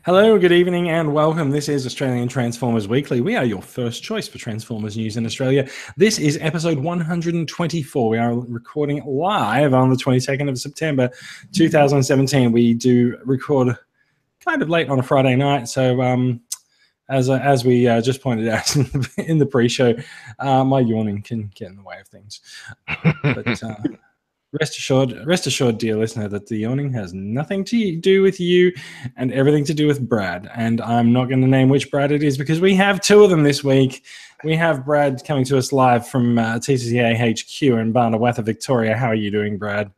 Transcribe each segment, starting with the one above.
Hello, good evening, and welcome. This is Australian Transformers Weekly. We are your first choice for Transformers news in Australia. This is episode 124. We are recording live on the 22nd of September, 2017. We do record kind of late on a Friday night, so as we just pointed out in the pre-show, my yawning can get in the way of things. But rest assured, dear listener, that the yawning has nothing to do with you and everything to do with Brad. And I'm not going to name which Brad it is because we have two of them this week. We have Brad coming to us live from TCA HQ in Barnawatha, Victoria. How are you doing, Brad?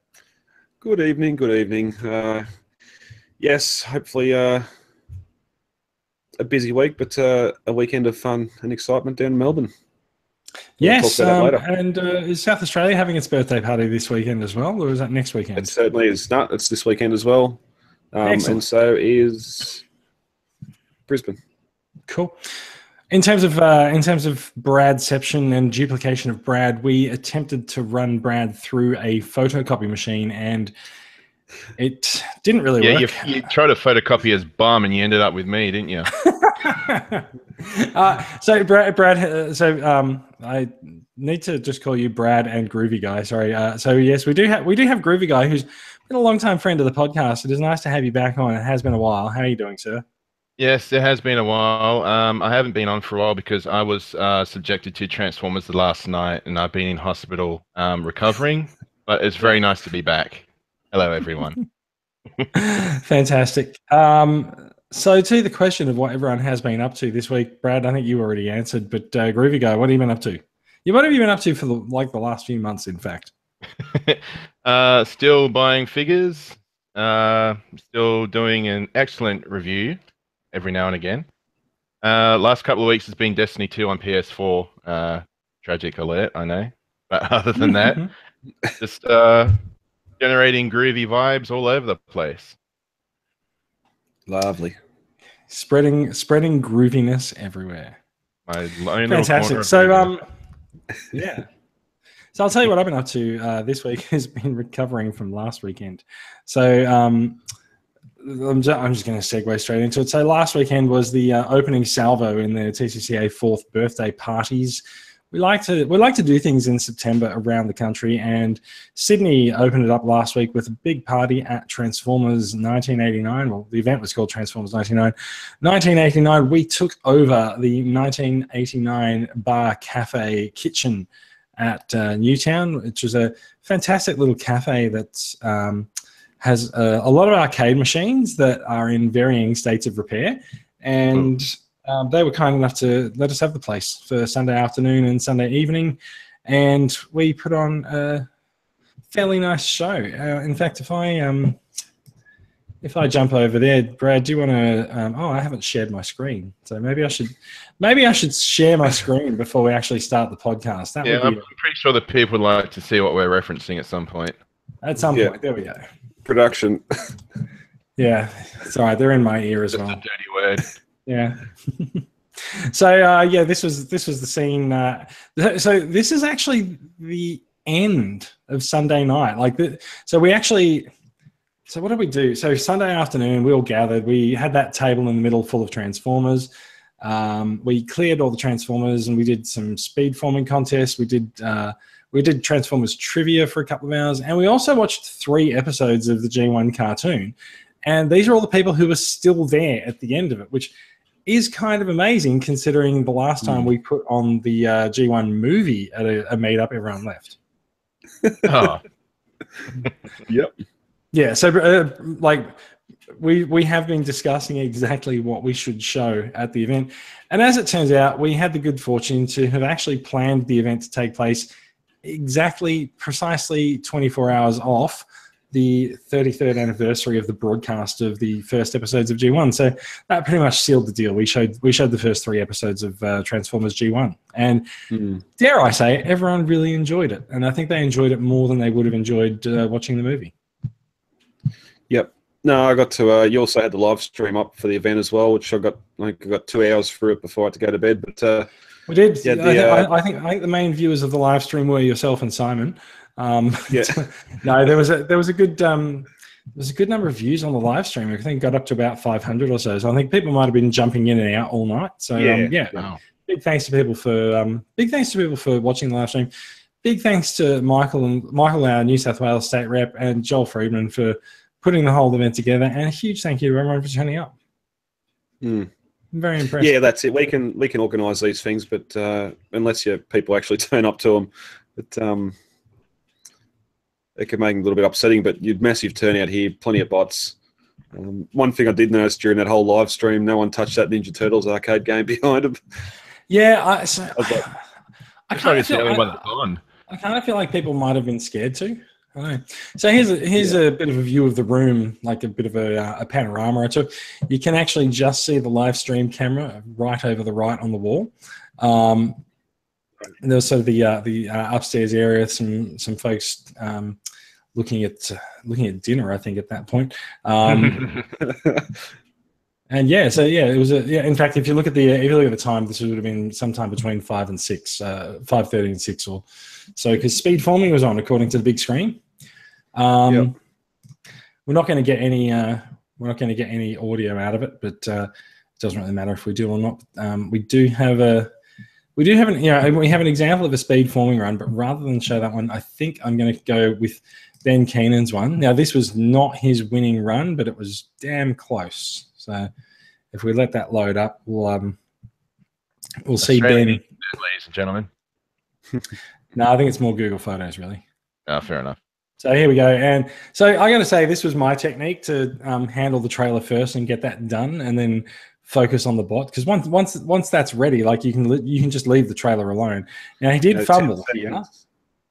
Good evening, good evening. Yes, hopefully a busy week, but a weekend of fun and excitement down in Melbourne. Yes, and is South Australia having its birthday party this weekend as well, or is that next weekend? It certainly is not. It's this weekend as well, and so is Brisbane. Cool. In terms of Bradception and duplication of Brad, we attempted to run Brad through a photocopy machine, and it didn't really work. You tried to photocopy his bum, and you ended up with me, didn't you? So Brad, I need to just call you Brad and Groovy Guy. Sorry. So yes, we do have Groovy Guy, who's been a long-time friend of the podcast. It is nice to have you back on. It has been a while. How are you doing, sir? Yes, it has been a while. I haven't been on for a while because I was subjected to Transformers the last night, and I've been in hospital recovering. But it's very nice to be back. Hello, everyone. Fantastic. So to the question of what everyone has been up to this week, Brad, I think you already answered, but Groovy Guy, what have you been up to? What have you been up to for the last few months, in fact? Still buying figures, still doing an excellent review every now and again. Last couple of weeks has been Destiny 2 on PS4. Tragic alert, I know. But other than that, just generating groovy vibes all over the place. Lovely. Spreading grooviness everywhere. Fantastic. So yeah. So I'll tell you what I've been up to this week has been recovering from last weekend. So I'm just going to segue straight into it. So last weekend was the opening salvo in the TCCA 4th birthday parties. We like to do things in September around the country, and Sydney opened it up last week with a big party at Transformers 1989. Well, the event was called Transformers 1989. We took over the 1989 bar cafe kitchen at Newtown, which is a fantastic little cafe that has a lot of arcade machines that are in varying states of repair, and they were kind enough to let us have the place for Sunday afternoon and Sunday evening, and we put on a fairly nice show. In fact, if I jump over there, Brad, do you want to? I haven't shared my screen, so maybe I should share my screen before we actually start the podcast. I'm pretty sure that people would like to see what we're referencing at some point. At some point, there we go. Production. Yeah, it's all right. They're in my ear as well. That's a dirty word. Yeah. So this was the scene. So this is actually the end of Sunday night. So what did we do? So Sunday afternoon, we all gathered. We had that table in the middle full of Transformers. We cleared all the Transformers, and we did some speed forming contests. We did Transformers trivia for a couple of hours, and we also watched 3 episodes of the G1 cartoon. And these are all the people who were still there at the end of it, which is kind of amazing considering the last time we put on the G1 movie at a meetup, everyone left. Oh. Yep. Yeah, so we have been discussing exactly what we should show at the event. And as it turns out, we had the good fortune to have actually planned the event to take place precisely 24 hours off the 33rd anniversary of the broadcast of the first episodes of G1. So that pretty much sealed the deal. We showed the first 3 episodes of Transformers G1. And dare I say, everyone really enjoyed it. And I think they enjoyed it more than they would have enjoyed watching the movie. Yep. No, I got to. You also had the live stream up for the event as well, which I got 2 hours through it before I had to go to bed. But we did. Yeah, I think the main viewers of the live stream were yourself and Simon. No, there was a good there's a good number of views on the live stream. I think it got up to about 500 or so. So I think people might have been jumping in and out all night. So Wow. big thanks to people for watching the live stream. Big thanks to Michael, our New South Wales State Rep, and Joel Friedman for putting the whole event together. And a huge thank you to everyone for turning up. I'm very impressed. Yeah, that's it. We can organise these things, but unless people actually turn up to them, it can make it a little bit upsetting. But you'd massive turnout here, plenty of bots. One thing I did notice during that whole live stream, no one touched that Ninja Turtles arcade game behind them. Yeah, I kind of feel like people might have been scared to. I don't know. So here's a bit of a view of the room, like a bit of a panorama I took. You can actually just see the live stream camera right over the right on the wall. And there was sort of the upstairs area, some folks looking at dinner, I think, at that point. And it was in fact, if you look at the time, this would have been sometime between 5 and 6, 5:30 and 6 or so, because speed forming was on according to the big screen. We're not going to get any audio out of it, but it doesn't really matter if we do or not. We have an example of a speed forming run, but rather than show that one, I think I'm going to go with Ben Keenan's one. Now, this was not his winning run, but it was damn close. So if we let that load up, we'll see Ben. Ladies and gentlemen. No, I think it's more Google Photos, really. Oh, fair enough. So here we go. And so I got to say, this was my technique to handle the trailer first and get that done, and then focus on the bot. Because once that's ready, like you can just leave the trailer alone. Now he did fumble here.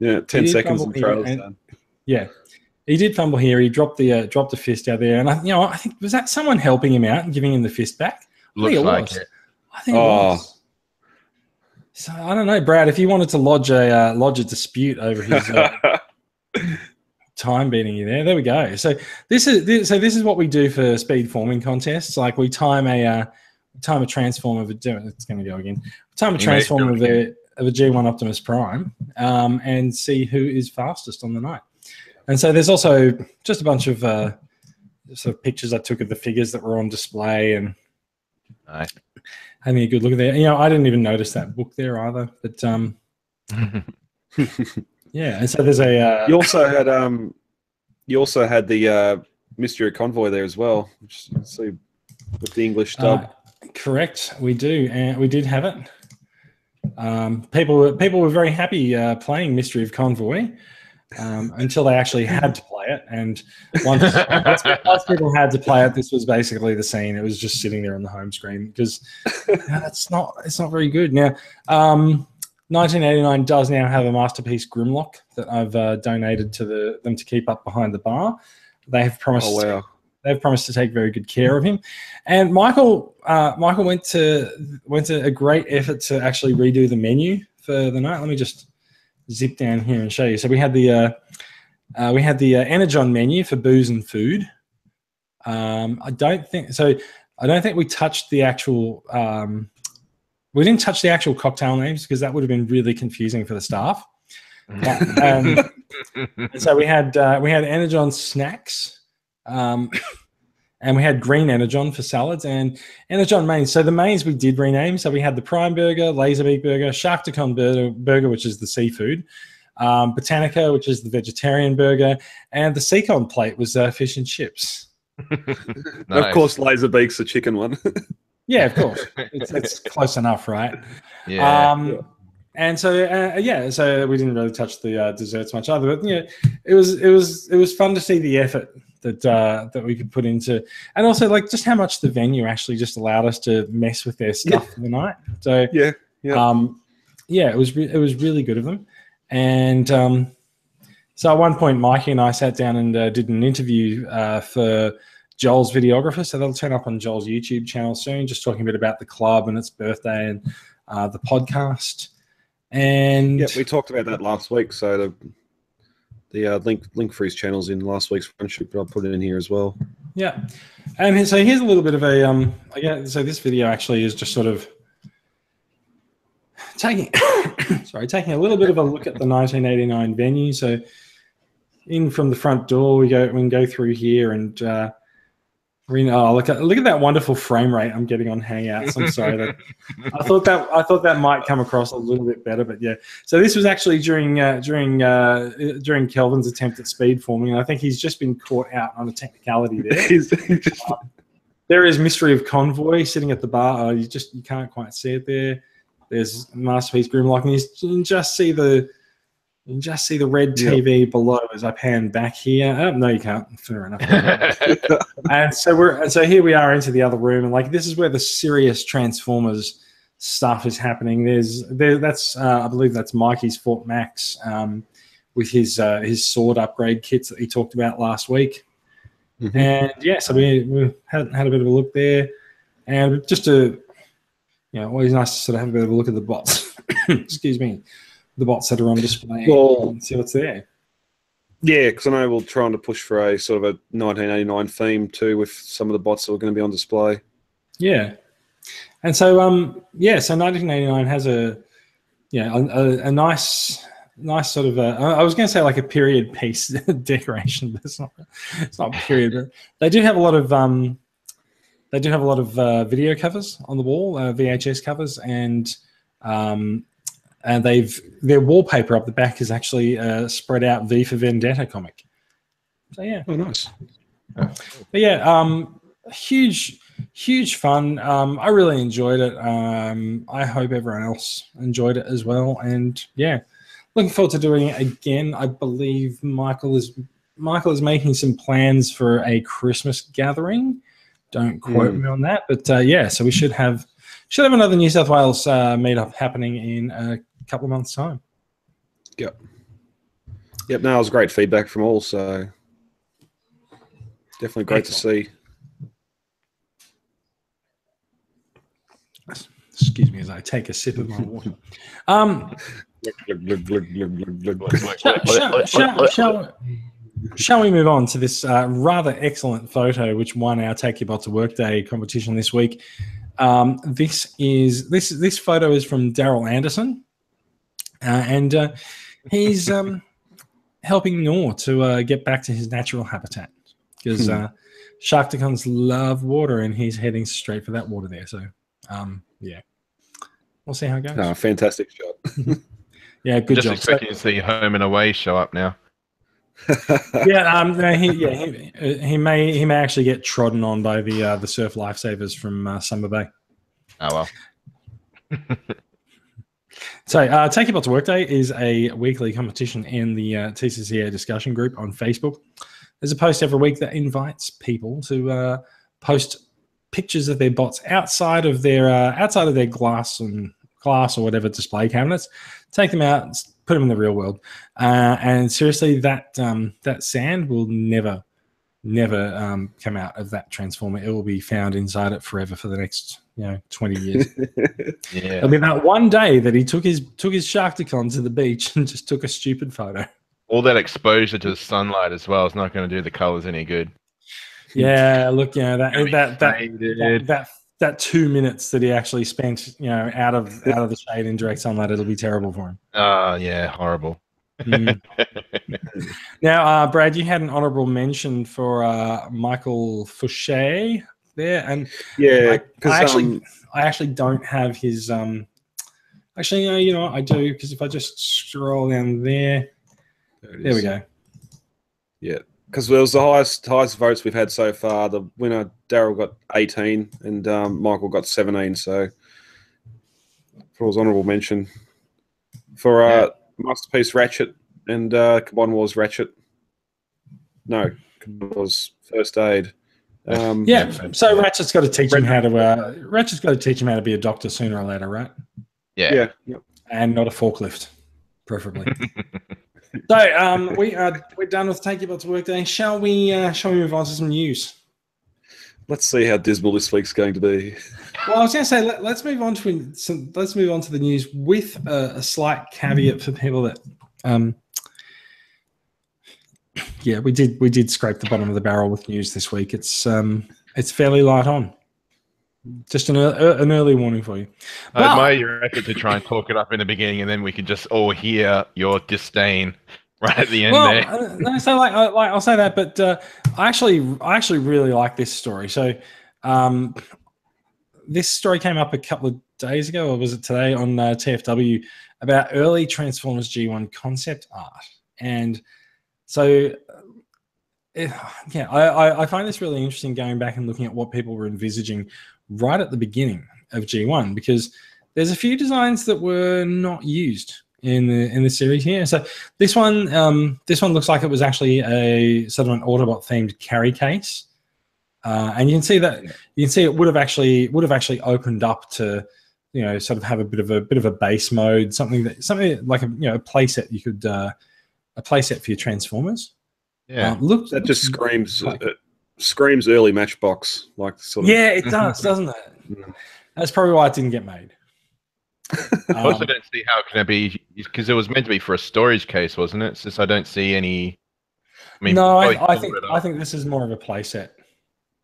Yeah, 10 seconds and trailer's done. Yeah, he did fumble here. He dropped the fist out there, and I think was that someone helping him out and giving him the fist back. Looks like it. I think it was. So I don't know, Brad. If you wanted to lodge a dispute over his time beating you there we go. So this is what we do for speed forming contests. Like we time a transform of it's going to go again. Time a transform of a G1 Optimus Prime, and see who is fastest on the night. And so there's also just a bunch of sort of pictures I took of the figures that were on display, and nice. Having a good look at there. I didn't even notice that book there either. But yeah, and so there's a. You also had the Meteor Convoy there as well, which you see with the English dub. Correct, we do, and we did have it. People were very happy playing Mystery of Convoy until they actually had to play it, and once people had to play it, this was basically the scene. It was just sitting there on the home screen because it's not very good. Now, 1989 does now have a masterpiece Grimlock that I've donated to them to keep up behind the bar. They have promised. Oh, wow. They've promised to take very good care of him, and Michael went to a great effort to actually redo the menu for the night. Let me just zip down here and show you. So we had the Energon menu for booze and food. I don't think we touched the actual. We didn't touch the actual cocktail names because that would have been really confusing for the staff. And so we had Energon snacks, and we had green Energon for salads and Energon mains. So the mains we did rename. So we had the Prime Burger, Laserbeak Burger, Sharktacon Burger, which is the seafood, Botanica, which is the vegetarian burger, and the Seacon plate was fish and chips. Nice. Of course, Laserbeak's the chicken one. Yeah, of course. It's close enough, right? Yeah. And so so we didn't really touch the desserts much either. But it was fun to see the effort that we could put into, and also like just how much the venue actually just allowed us to mess with their stuff for the night. So it was really good of them. And so at one point, Mikey and I sat down and did an interview for Joel's videographer. So that'll turn up on Joel's YouTube channel soon, just talking a bit about the club and its birthday and the podcast. And we talked about that last week. So the link for his channel's in last week's friendship, but I'll put it in here as well. Yeah. And so here's a little bit of a so this video actually is just sort of taking a little bit of a look at the 1989 venue. So in from the front door. We can go through here and look at that wonderful frame rate I'm getting on Hangouts. I'm sorry I thought that might come across a little bit better, but yeah. So this was actually during Kelvin's attempt at speed forming, and I think he's just been caught out on a technicality there. There is Mystery of Convoy sitting at the bar. You can't quite see it there. There's Masterpiece Grimlock, and you can just see the red TV below as I pan back here. Oh, no, you can't. Fair enough. And so here we are into the other room, and like this is where the serious Transformers stuff is happening. That's I believe that's Mikey's Fort Max with his sword upgrade kits that he talked about last week. Mm-hmm. And yeah, so we had a bit of a look there, and just to always nice to sort of have a bit of a look at the bots. Excuse me. The bots that are on display and see what's there. Yeah, because I know we're trying to push for a sort of a 1989 theme too with some of the bots that are going to be on display. Yeah. And so, so 1989 has a nice sort of I was going to say like a period piece decoration, but it's not period. But they do have a lot of video covers on the wall, VHS covers, and their wallpaper up the back is actually spread out V for Vendetta comic. So yeah. Oh, nice. But yeah, huge fun. I really enjoyed it. I hope everyone else enjoyed it as well. And yeah, looking forward to doing it again. I believe Michael is making some plans for a Christmas gathering. Don't quote me on that, but yeah. So we should have another New South Wales meetup happening in a couple of months' time. Yep. No, it was great feedback from all, so definitely great to see. Excuse me as I take a sip of my water. Shall we move on to this rather excellent photo, which won our Take Your Bot to Work Day competition this week? This photo is from Daryl Anderson, and he's helping Nor to get back to his natural habitat because Sharkticons love water, and he's heading straight for that water there. So, yeah, we'll see how it goes. Oh, fantastic shot. Yeah, good job. Just expecting to see Home and Away show up now. He may actually get trodden on by the surf lifesavers from Summer Bay. Oh well. So, Take Your Bot to Work Day is a weekly competition in the TCA Discussion group on Facebook. There's a post every week that invites people to post pictures of their bots outside of their glass or whatever display cabinets. Take them out, put them in the real world, and seriously, that sand will never come out of that transformer. It will be found inside it forever for the next 20 years. Yeah, I mean, that one day that he took his Sharkticon to the beach and just took a stupid photo. All that exposure to the sunlight as well is not going to do the colors any good. Yeah, look, that 2 minutes that he actually spent, out of the shade in direct sunlight, it'll be terrible for him. Yeah, horrible. Now, Brad, you had an honourable mention for Michael Fouché there, and yeah, I actually don't have his. Actually, no, you know what I do, because if I just scroll down there we go. Yeah, because it was the highest votes we've had so far. The winner, Daryl, got 18, and Michael got 17. So, for his honourable mention for Masterpiece Ratchet and Carbon Wars Ratchet. No, Carbon Wars First Aid. So Ratchet's got to teach him how to be a doctor sooner or later, right? Yeah. Yep. And not a forklift, preferably. So we're done with Take Your Bot to Work Day. Shall we move on to some news? Let's see how dismal this week's going to be. Well, I was going to say let's move on to the news with a slight caveat for people that we did scrape the bottom of the barrel with news this week. It's fairly light on. Just an early warning for you. I admire your effort to try and talk it up in the beginning, and then we could just all hear your disdain right at the end Well, there. no, so I'll say that, but I actually really like this story. So this story came up a couple of days ago, or was it today, on TFW, about early Transformers G1 concept art. And so, I find this really interesting, going back and looking at what people were envisaging right at the beginning of G1, because there's a few designs that were not used in the series here. So this one looks like it was actually a sort of an Autobot themed carry case, and you can see it would have actually opened up to, sort of have a bit of a base mode, something like a playset. You could a playset for your Transformers. Yeah, that just screams early Matchbox, like sort of. Yeah, it does, doesn't it? Yeah. That's probably why it didn't get made. I also don't see how it can be, because it was meant to be for a storage case, wasn't it? Since I don't see any. No, I think this is more of a playset.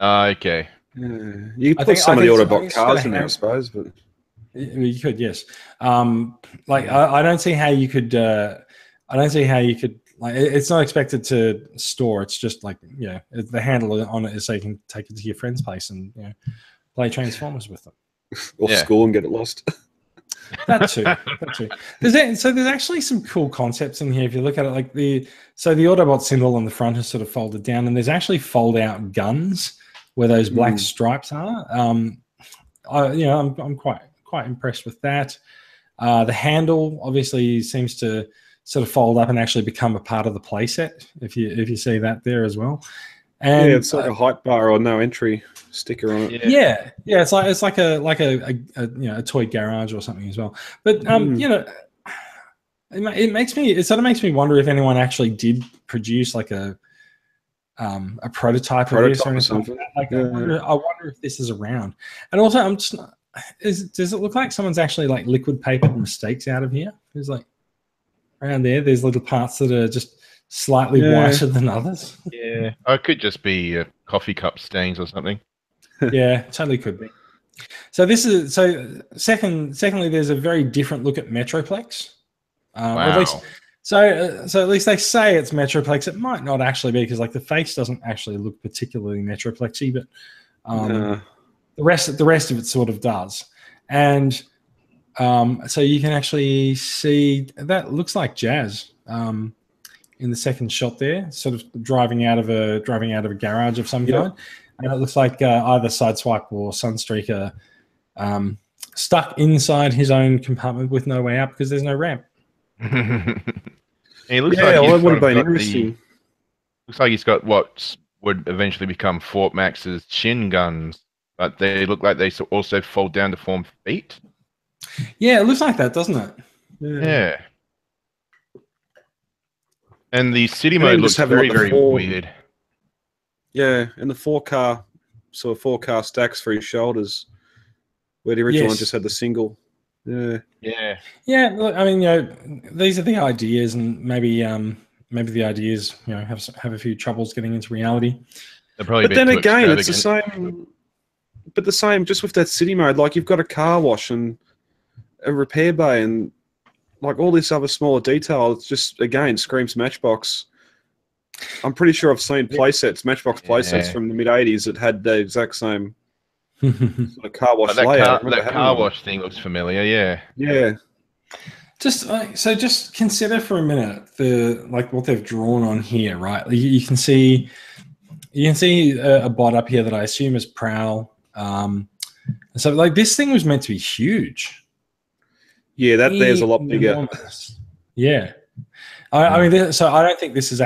Okay. Yeah. You could put some of the Autobot cars in there, I suppose, but you could, yes. I don't see how you could. I don't see how you could. Like, it's not expected to store. It's just like, the handle on it is so you can take it to your friend's place and play Transformers with them, or school and get it lost. That too. There's actually some cool concepts in here. If you look at it, like the Autobot symbol on the front is sort of folded down, and there's actually fold out guns where those black stripes are. I'm quite impressed with that. The handle obviously seems to sort of fold up and actually become a part of the playset. If you see that there as well. And it's like a height bar or no entry sticker on it. Yeah. It's like a toy garage or something as well. But it sort of makes me wonder if anyone actually did produce like a prototype of this or something. Like I wonder if this is around. And also, does it look like someone's actually like liquid papered mistakes out of here? There's like around there's little parts that are just slightly whiter than others. Yeah, it could just be coffee cup stains or something. Yeah, totally could be. So secondly, there's a very different look at Metroplex. Wow. At least, so at least they say it's Metroplex. It might not actually be, because like the face doesn't actually look particularly Metroplexy, but the rest of it sort of does. And so you can actually see that looks like Jazz. In the second shot there, sort of driving out of a garage of some kind, and it looks like either Sideswipe or Sunstreaker stuck inside his own compartment with no way out because there's no ramp. He looks like that would have been interesting. Looks like he's got what would eventually become Fort Max's shin guns, but they look like they also fold down to form feet. Yeah, it looks like that, doesn't it? Yeah. And the city mode looks very weird. Yeah, and the four car stacks for his shoulders, where the original one just had the single. Yeah. Look, I mean, these are the ideas, and maybe the ideas, have a few troubles getting into reality. But then again, it's the same. But the same, just with that city mode, like you've got a car wash and a repair bay and like all this other smaller detail. It's just, again, screams Matchbox. I'm pretty sure I've seen playsets, Matchbox playsets from the mid-'80s that had the exact same sort of car wash layout. That car wash thing looks familiar, Yeah. Just consider for a minute what they've drawn on here, right? You can see a bot up here that I assume is Prowl. So like this thing was meant to be huge. Yeah, there's a lot bigger. Enormous. Yeah. I mean, so I don't think this one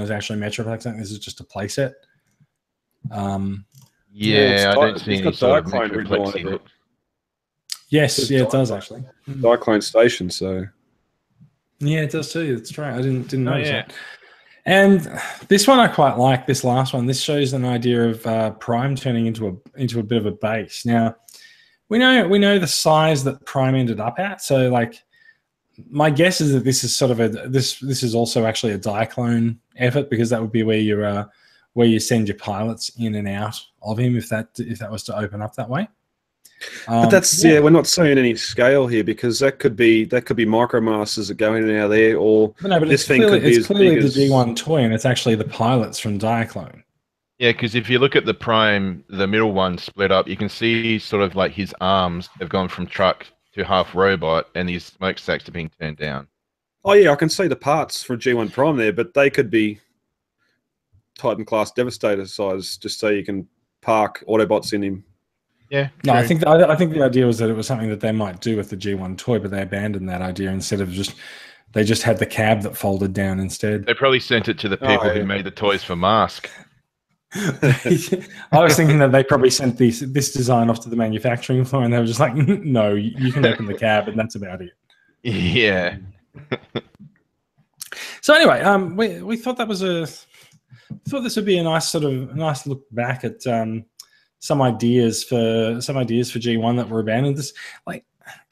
is actually Metroplex. I think this is just a playset. I don't see any sort of Metroplexy look. Yes, it does actually. Cyclone Station, so. Yeah, it does too. That's right. I didn't notice that. And this one I quite like. This last one. This shows an idea of Prime turning into a bit of a base. Now, we know the size that Prime ended up at. So like, my guess is that this is sort of this is also actually a Diaclone effort, because that would be where you send your pilots in and out of him if that was to open up that way. But that's we're not seeing any scale here because that could be micromasters that go in and out there, or but this thing could be it's as clearly big the as G1 toy, and it's actually the pilots from Diaclone. Yeah, because if you look at the Prime, the middle one split up, you can see sort of like his arms have gone from truck to half robot, and his smokestacks are being turned down. Oh yeah, I can see the parts for G1 Prime there, but they could be Titan class Devastator size, just so you can park Autobots in him. Yeah. No, true. I think the idea was that it was something that they might do with the G1 toy, but they abandoned that idea instead of they just had the cab that folded down instead. They probably sent it to the people who made the toys for Mask. I was thinking that they probably sent this design off to the manufacturing floor, and they were just like, "No, you can open the cab, and that's about it." Yeah. So anyway, we thought this would be a nice look back at some ideas for G1 that were abandoned.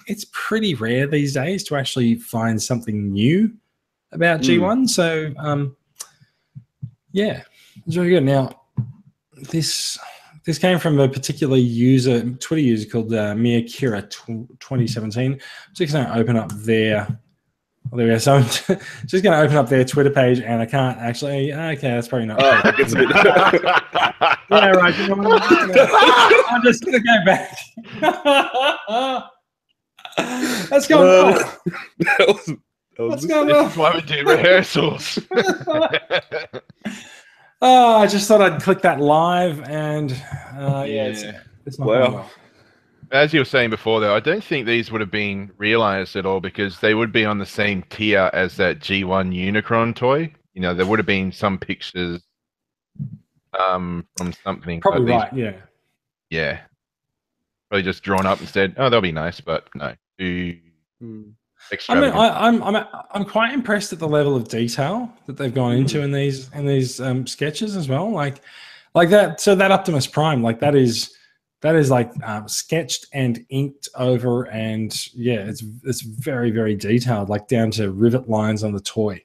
It's pretty rare these days to actually find something new about G1. So yeah, it's very good. Now this came from a particular Twitter user called Meteor 2017. I'm just going to open up their. Well, there we go. So I'm just going to open up their Twitter page, and I can't actually. Okay, that's probably not. That gets a bit. Yeah, right. You know what, I'm just going to go back. That's going on. What's going on? This is why we do rehearsals. Oh, I just thought I'd click that live, and it's not going well. As you were saying before, though, I don't think these would have been realized at all because they would be on the same tier as that G1 Unicron toy. You know, there would have been some pictures from something. Probably right, yeah. Yeah. Probably just drawn up and said, "Oh, they'll be nice," but no. Too extravagant. I'm quite impressed at the level of detail that they've gone into in these sketches as well. Like that. So that Optimus Prime, like that is like sketched and inked over, and yeah, it's very, very detailed, like down to rivet lines on the toy.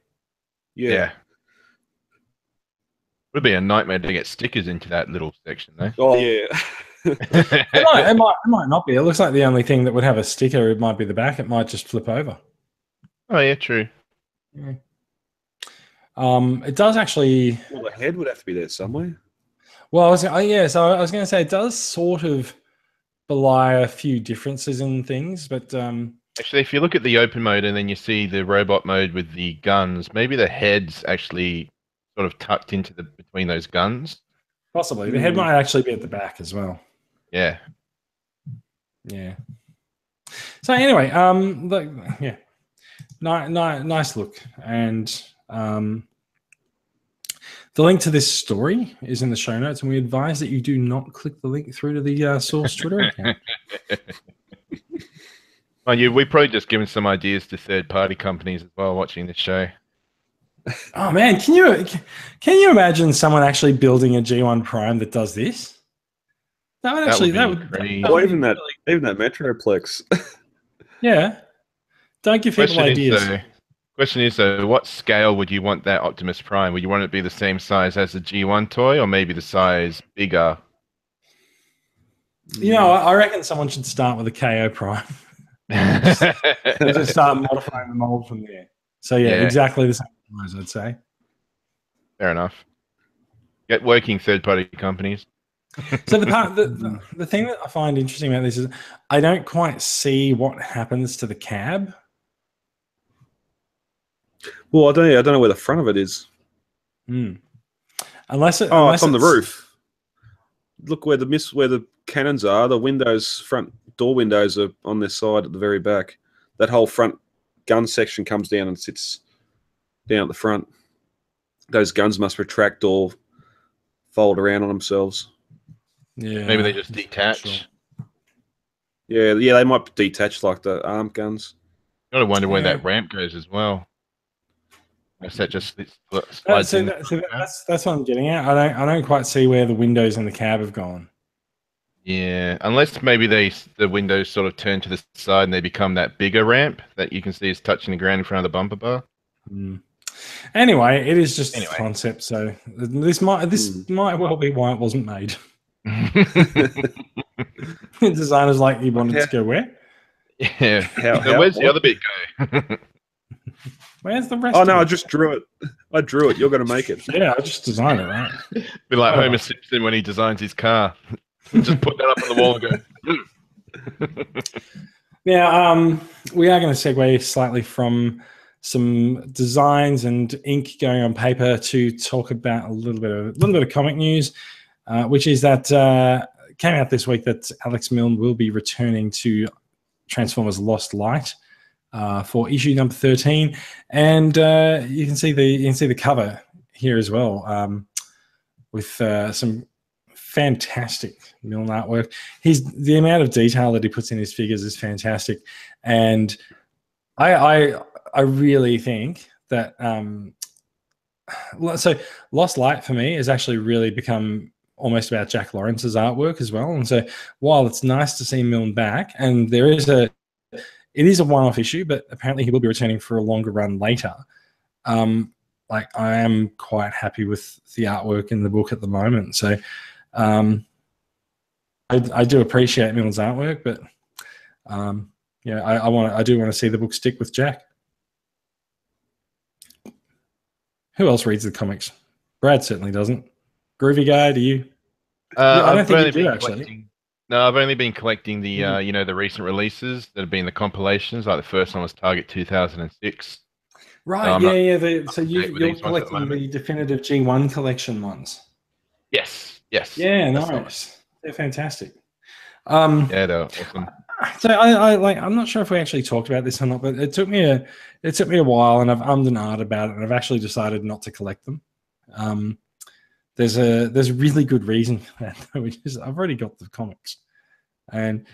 Yeah. Would be a nightmare to get stickers into that little section, though. Oh yeah. it might not be. It looks like the only thing that would have a sticker, it might be the back. It might just flip over. Oh yeah, true. Yeah. It does actually. Well, the head would have to be there somewhere. Well, I was going to say it does sort of belie a few differences in things, but actually, if you look at the open mode and then you see the robot mode with the guns, maybe the head's actually sort of tucked into between those guns. Possibly, the head might actually be at the back as well. Yeah. So anyway, nice look, and the link to this story is in the show notes, and we advise that you do not click the link through to the source Twitter account. We've probably just given some ideas to third-party companies as well watching this show. Oh man, can you imagine someone actually building a G1 Prime that does this? That would even that Metroplex. Yeah. Don't give people ideas. Question is though, what scale would you want that Optimus Prime? Would you want it to be the same size as the G1 toy, or maybe the size bigger? You know, I reckon someone should start with a KO Prime. just start modifying the mold from there. So yeah, exactly the same size, I'd say. Fair enough. Get working third-party companies. So the thing that I find interesting about this is I don't quite see what happens to the cab. Well, I don't know where the front of it is. Unless it's on the roof. Look where the cannons are. The front door windows are on this side at the very back. That whole front gun section comes down and sits down at the front. Those guns must retract or fold around on themselves. Yeah, maybe they just detach. Sure. Yeah, they might detach like the arm guns. Gotta wonder where that ramp goes as well. Unless that just slides in. That's what I'm getting at. I don't quite see where the windows in the cab have gone. Yeah, unless maybe the windows sort of turn to the side and they become that bigger ramp that you can see is touching the ground in front of the bumper bar. Anyway, it is just a concept, so this might well be why it wasn't made. Designers like, you wanted to go where? Yeah. How, Where's the what? other bit go? Where's the rest? Oh no, of I it? just drew it. I drew it. You're going to make it. Yeah, I just designed it, right? Be like Whatever. Homer Simpson when he designs his car. Just put that up on the wall and go. Now, we are going to segue slightly from some designs and ink going on paper to talk about a little bit of comic news, which is that came out this week that Alex Milne will be returning to Transformers Lost Light for issue number 13, and you can see the cover here as well, with some fantastic Milne artwork. The amount of detail that he puts in his figures is fantastic, and I really think that so Lost Light for me has actually really become almost about Jack Lawrence's artwork as well. And so while it's nice to see Milne back, and it is a one-off issue, but apparently he will be returning for a longer run later. Like, I am quite happy with the artwork in the book at the moment. So I do appreciate Milne's artwork, but yeah, I do want to see the book stick with Jack. Who else reads the comics? Brad certainly doesn't. Groovy guy, do you? I don't think you do, actually. No, I've only been collecting the the recent releases that have been the compilations. Like the first one was Target 2006. Right, so you're collecting the definitive G1 collection ones. Yes. Yeah, nice. They're fantastic. Yeah, they're awesome. So I'm not sure if we actually talked about this or not, but it took me a while, and I've ummed and ahed about it, and I've actually decided not to collect them. There's a really good reason for that, which is I've already got the comics, and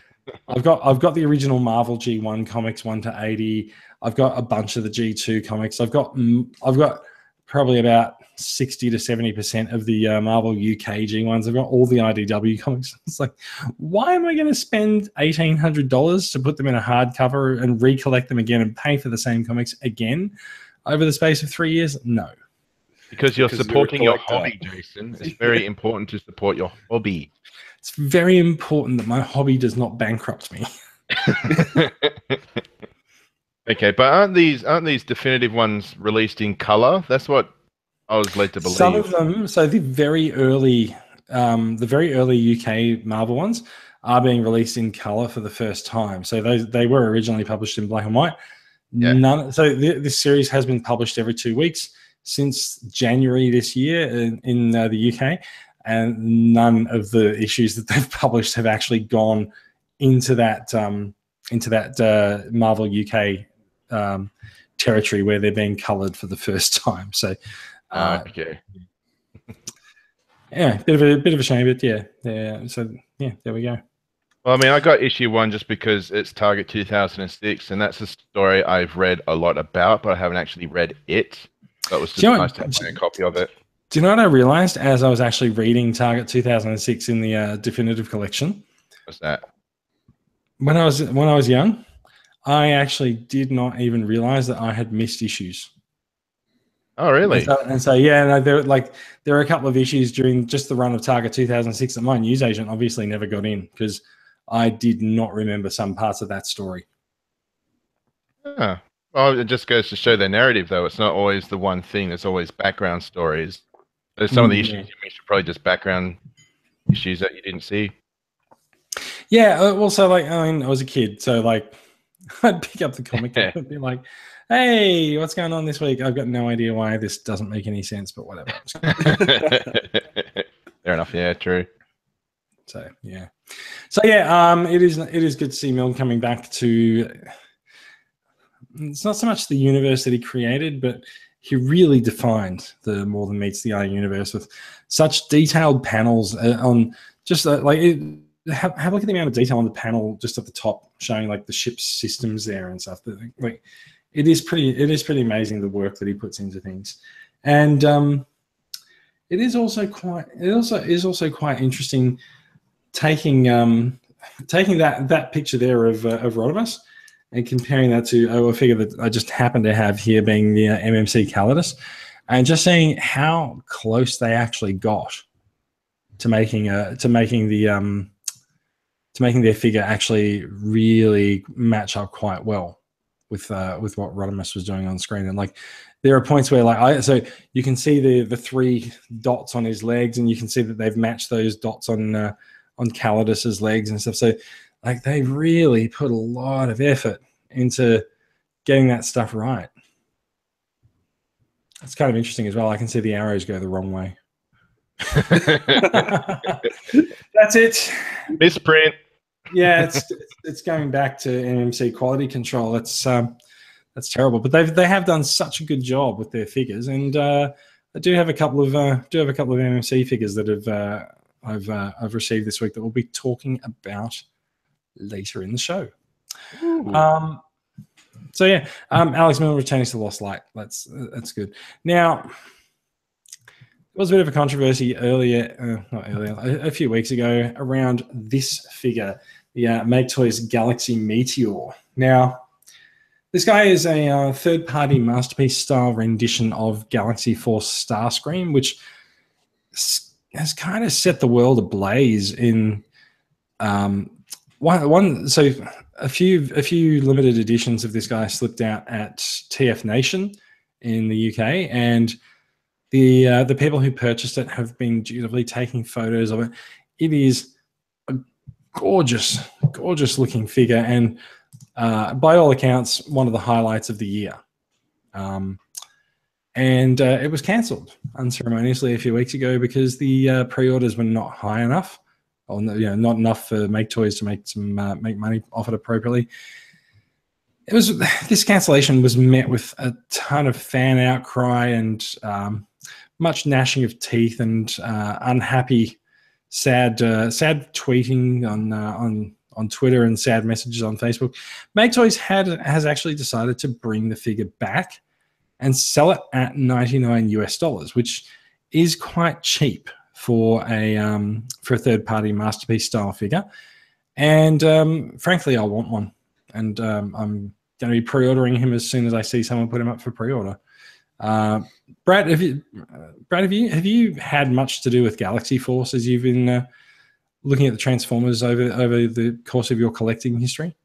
I've got the original Marvel G1 comics 1 to 80. I've got a bunch of the G2 comics. I've got probably about 60 to 70% of the Marvel UK G1s. I've got all the IDW comics. It's like, why am I going to spend $1,800 to put them in a hardcover and recollect them again and pay for the same comics again over the space of 3 years? No. Because you're supporting your hobby, Jason. It's very important to support your hobby. It's very important that my hobby does not bankrupt me. Okay, but aren't these definitive ones released in color? That's what I was led to believe. Some of them, so the very early UK Marvel ones are being released in color for the first time. So they were originally published in black and white. Yeah. This series has been published every 2 weeks since January this year in the UK, and none of the issues that they've published have actually gone into that Marvel UK territory where they're being colored for the first time. So okay. Yeah, bit of a shame, but yeah. So yeah, there we go. Well, I mean, I got issue 1 just because it's Target 2006, and that's a story I've read a lot about, but I haven't actually read it. So it was just nice to have a copy of it. Do you know what I realized as I was actually reading Target 2006 in the definitive collection? What's that? When I was young, I actually did not even realize that I had missed issues. Oh, really? And so yeah, no, there are a couple of issues during just the run of Target 2006 that my newsagent obviously never got in because I did not remember some parts of that story. Oh. Well, it just goes to show their narrative, though. It's not always the one thing. There's always background stories. There's some of the issues you missed are probably just background issues that you didn't see. Yeah, well, so I was a kid, so I'd pick up the comic and be like, hey, what's going on this week? I've got no idea why this doesn't make any sense, but whatever. Fair enough. Yeah, true. So yeah, it is good to see Milne coming back to. It's not so much the universe that he created, but he really defined the More Than Meets the Eye universe with such detailed panels on just have a look at the amount of detail on the panel just at the top, showing the ship's systems there and stuff. It is pretty amazing the work that he puts into things, and it is also quite interesting taking that picture there of Rodimus and comparing that to a figure that I just happen to have here being the MMC Calidus, and just seeing how close they actually got to making the making their figure actually really match up quite well with what Rodimus was doing on screen. And like, there are points where like so you can see the 3 dots on his legs, and you can see that they've matched those dots on Calidus's legs and stuff. So like, they really put a lot of effort into getting that stuff right. It's kind of interesting as well. I can see the arrows go the wrong way. That's it. Misprint. Yeah, it's going back to MMC quality control. That's terrible. But they have done such a good job with their figures, and I do have a couple of MMC figures that I've received this week that we'll be talking about later in the show. So yeah, Alex Miller returning to the Lost Light. That's good. Now, there was a bit of a controversy a few weeks ago around this figure, the Make Toys Galaxy Meteor. Now, this guy is a third-party masterpiece style rendition of Galaxy Force Starscream, which has kind of set the world ablaze in so a few limited editions of this guy slipped out at TF Nation in the UK, and the people who purchased it have been dutifully taking photos of it. It is a gorgeous looking figure, and by all accounts, one of the highlights of the year. And it was cancelled unceremoniously a few weeks ago because the pre-orders were not high enough, or not enough for Make Toys to make money off it appropriately. This cancellation was met with a ton of fan outcry and much gnashing of teeth and unhappy, sad tweeting on Twitter and sad messages on Facebook. Make Toys has actually decided to bring the figure back and sell it at $99 US, which is quite cheap for a third-party masterpiece style figure. And frankly, I want one, and I'm going to be pre-ordering him as soon as I see someone put him up for pre-order. Brad, have you had much to do with Galaxy Force as you've been looking at the Transformers over the course of your collecting history?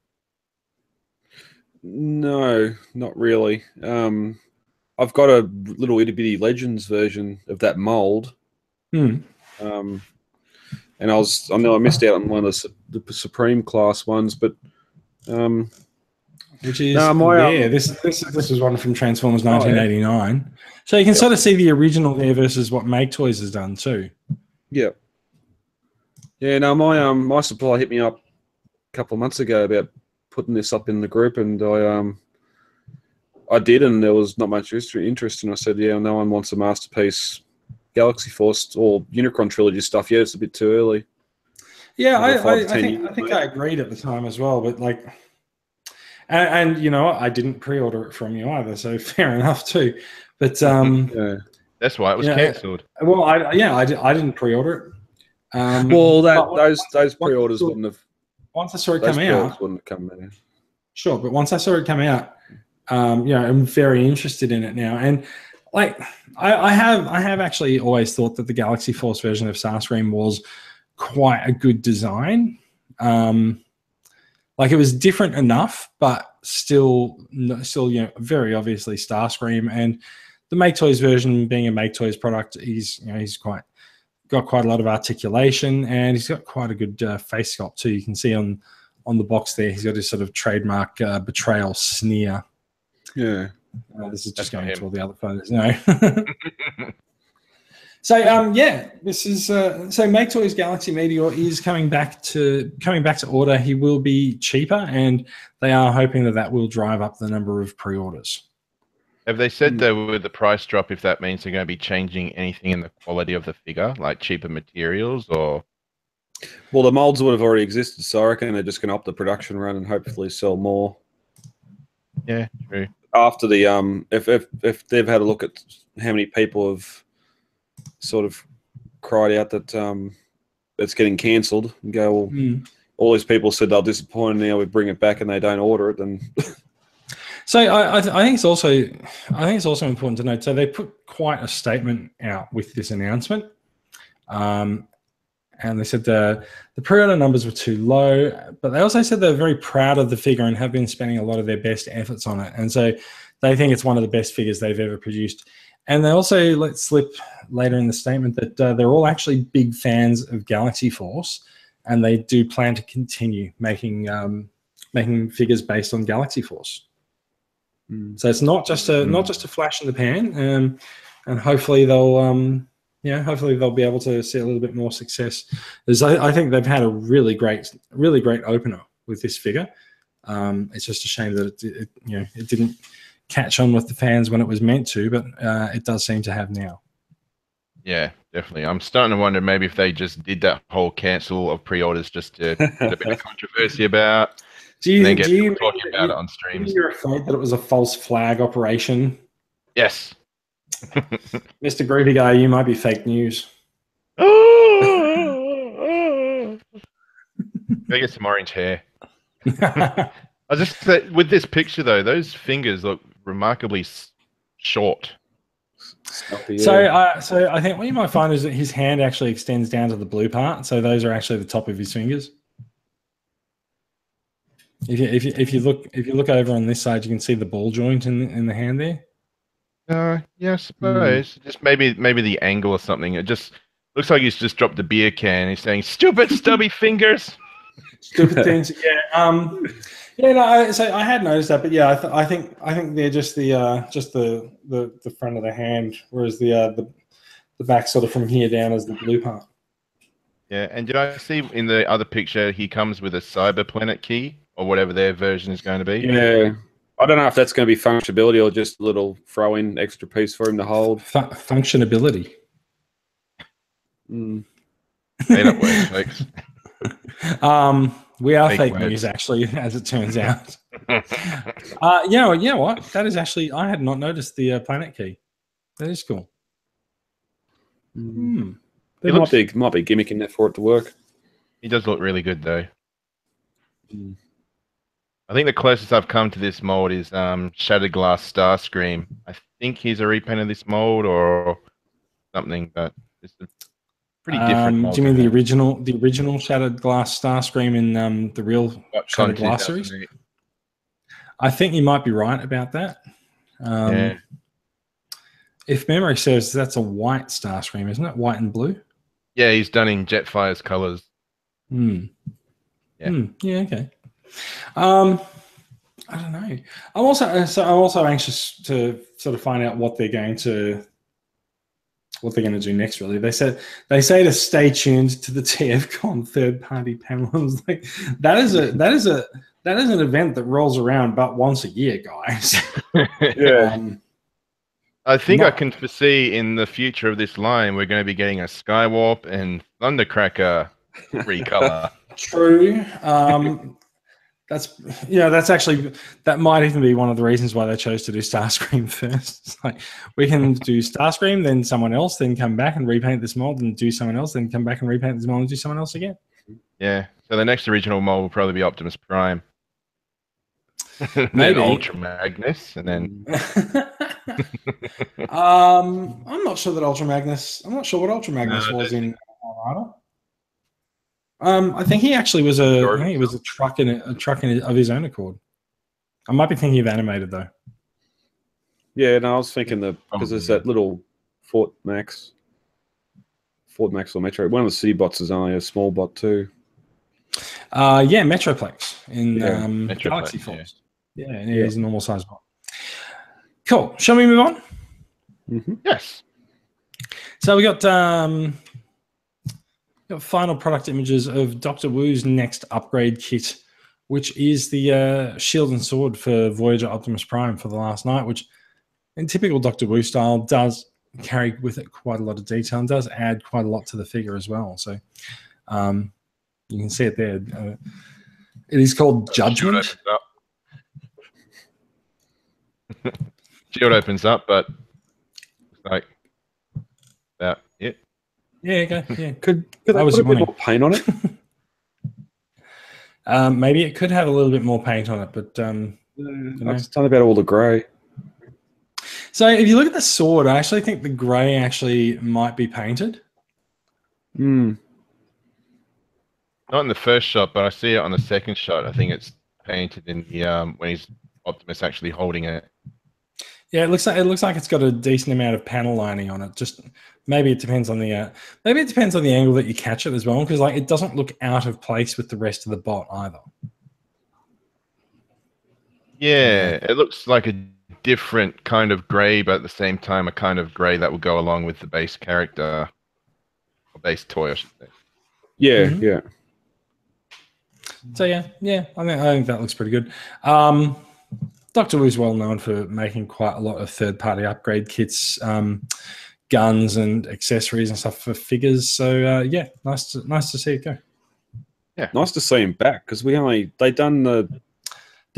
No, not really. I've got a little itty bitty Legends version of that mold. And I know I missed out on one of the Supreme class ones, but which is this was one from Transformers 1989. Yeah. So you can sort of see the original there versus what Make Toys has done too. Yeah. Yeah, no, my supplier hit me up a couple of months ago about putting this up in the group, and I did, and there was not much interest, and I said, yeah, no one wants a masterpiece Galaxy Force or Unicron trilogy stuff yet. It's a bit too early. Yeah, I think I agreed at the time as well, but like, and you know, I didn't pre-order it from you either, so fair enough too. But yeah. That's why it was cancelled. Well, I didn't pre-order it. Well, those pre-orders wouldn't have. Once I saw it come out, wouldn't have come in. Sure, but once I saw it come out, I'm very interested in it now. And like, I have actually always thought that the Galaxy Force version of Starscream was quite a good design. Like, it was different enough, but still, very obviously Starscream. And the Make Toys version, being a Make Toys product, he's got quite a lot of articulation, and he's got quite a good face sculpt too. You can see on the box there, he's got his sort of trademark betrayal sneer. Yeah. This is just going into all the other photos. No. So this is so Make Toys Galaxy Meteor is coming back to order. He will be cheaper, and they are hoping that will drive up the number of pre-orders. Have they said though with the price drop if that means they're going to be changing anything in the quality of the figure, like cheaper materials or? Well, the molds would have already existed, so I reckon they're just going to up the production run and hopefully sell more. Yeah, true. After the if they've had a look at how many people have sort of cried out that it's getting cancelled and go, well, all these people said they're disappointed, now we bring it back and they don't order it, then. So I think it's also important to note. So they put quite a statement out with this announcement, and and they said the pre-order numbers were too low, but they also said they're very proud of the figure and have been spending a lot of their best efforts on it. And so they think it's one of the best figures they've ever produced. And they also let slip later in the statement that they're all actually big fans of Galaxy Force, and they do plan to continue making figures based on Galaxy Force. So it's not just a flash in the pan, and hopefully they'll be able to see a little bit more success. As I think they've had a really great opener with this figure. It's just a shame that it didn't catch on with the fans when it was meant to, but it does seem to have now. Yeah, definitely. I'm starting to wonder maybe if they just did that whole cancel of pre-orders just to get a bit of controversy about. Do you talking about it on streams? You're afraid that it was a false flag operation? Yes. Mr. Groovy Guy, you might be fake news. Go get some orange hair. I just with this picture though, those fingers look remarkably short. So I think what you might find is that his hand actually extends down to the blue part. So those are actually the top of his fingers. If you look over on this side, you can see the ball joint in the hand there. Yeah, I suppose. Just maybe the angle or something. It just looks like he's just dropped the beer can. He's saying, "Stupid stubby fingers." Stupid things. Yeah. So I had noticed that, but yeah, I think they're just the front of the hand, whereas the back sort of from here down is the blue part. Yeah, and did I see in the other picture he comes with a Cyber Planet key or whatever their version is going to be? Yeah. I don't know if that's going to be functionability or just a little throw-in extra piece for him to hold. Functionability. Made up words, folks. We are fake news, actually, as it turns out. What? That is actually, I had not noticed the planet key. That is cool. There might be gimmick in there for it to work. He does look really good, though. I think the closest I've come to this mold is Shattered Glass Starscream. I think he's a repaint of this mold or something, but it's a pretty different mold. Do you mean the original Shattered Glass Starscream in the real Shattered Glass series? I think you might be right about that. Yeah. If memory serves, that's a white Starscream, isn't it? White and blue? Yeah, he's done in Jetfire's colours. Yeah, okay. I don't know. I'm also anxious to sort of find out what they're going to do next. Really, they say to stay tuned to the TFCon third-party panel. I was like, that is an event that rolls around but once a year, guys. Yeah. I think I can foresee in the future of this line we're going to be getting a Skywarp and Thundercracker recolor. True. That might even be one of the reasons why they chose to do Starscream first. It's like, we can do Starscream, then someone else, then come back and repaint this mold, and do someone else, then come back and repaint this mold and do someone else again. Yeah. So the next original mold will probably be Optimus Prime. Maybe Ultra Magnus, and then I'm not sure that Ultra Magnus. I'm not sure what Ultra Magnus was in Colorado. I think he actually was a truck of his own accord. I might be thinking of animated though. Yeah, no, I was thinking because there's that little Fort Max or Metro. One of the city bots is only a small bot too. Metroplex in Metroplex, Galaxy Force. Yeah, he's a normal size bot. Cool. Shall we move on? Mm-hmm. Yes. So we got final product images of Dr. Wu's next upgrade kit, which is the shield and sword for Voyager Optimus Prime for the last night, which in typical Dr. Wu style does carry with it quite a lot of detail and does add quite a lot to the figure as well. So you can see it there. It is called Judgment. Shield opens up, but like that. Yeah. Yeah, okay. Yeah. Could they put a bit more paint on it? Maybe it could have a little bit more paint on it, but It's done about all the grey. So if you look at the sword, I actually think the grey actually might be painted. not in the first shot, but I see it on the second shot. I think it's painted in the when he's Optimus actually holding it. Yeah, it looks like it's got a decent amount of panel lining on it. Just maybe it depends on the angle that you catch it as well, because like it doesn't look out of place with the rest of the bot either. Yeah, it looks like a different kind of grey, but at the same time a kind of grey that would go along with the base character or base toy, I should say. Yeah, yeah. So yeah, I think that looks pretty good. Dr. Wu's well known for making quite a lot of third-party upgrade kits, guns and accessories and stuff for figures. So yeah, nice to see it go. Yeah, nice to see him back, because they done the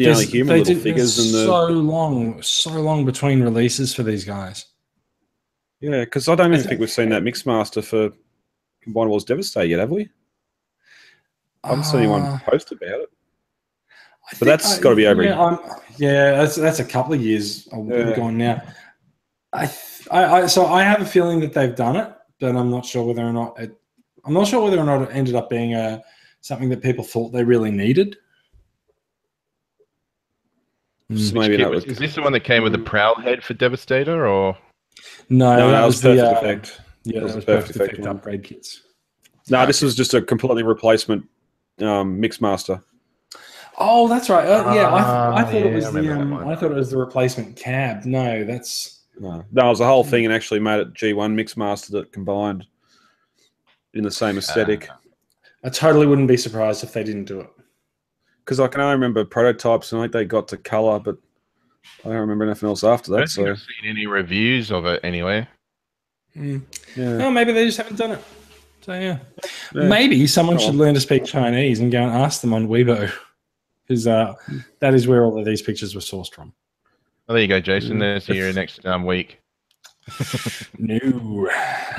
only human little figures and the so long between releases for these guys. Yeah, because I don't even think we've seen that Mixmaster for Combined Wars Devastator yet, have we? I haven't seen anyone post about it. But that's got to be over. That's a couple of years gone now. So I have a feeling that they've done it, but I'm not sure whether or not it ended up being something that people thought they really needed. So maybe that was. Is this the one that came with the prowl head for Devastator, or no? That was Perfect the Effect. Yeah, that was Perfect Effect one. upgrade kits. No, this was just a completely replacement Mixmaster. Oh, that's right. I thought it was I thought it was the replacement cab. No, that's No, it was the whole thing, and actually made it G1 Mixmaster that combined in the same aesthetic. I totally wouldn't be surprised if they didn't do it. Because I can only remember prototypes, and I think they got to colour, but I don't remember anything else after I that. don't think I've seen any reviews of it anyway. Yeah. No, maybe they just haven't done it. So yeah. Maybe someone should learn to speak Chinese and go and ask them on Weibo, because that is where all of these pictures were sourced from. Oh, there you go, Jason. There's your next week. No,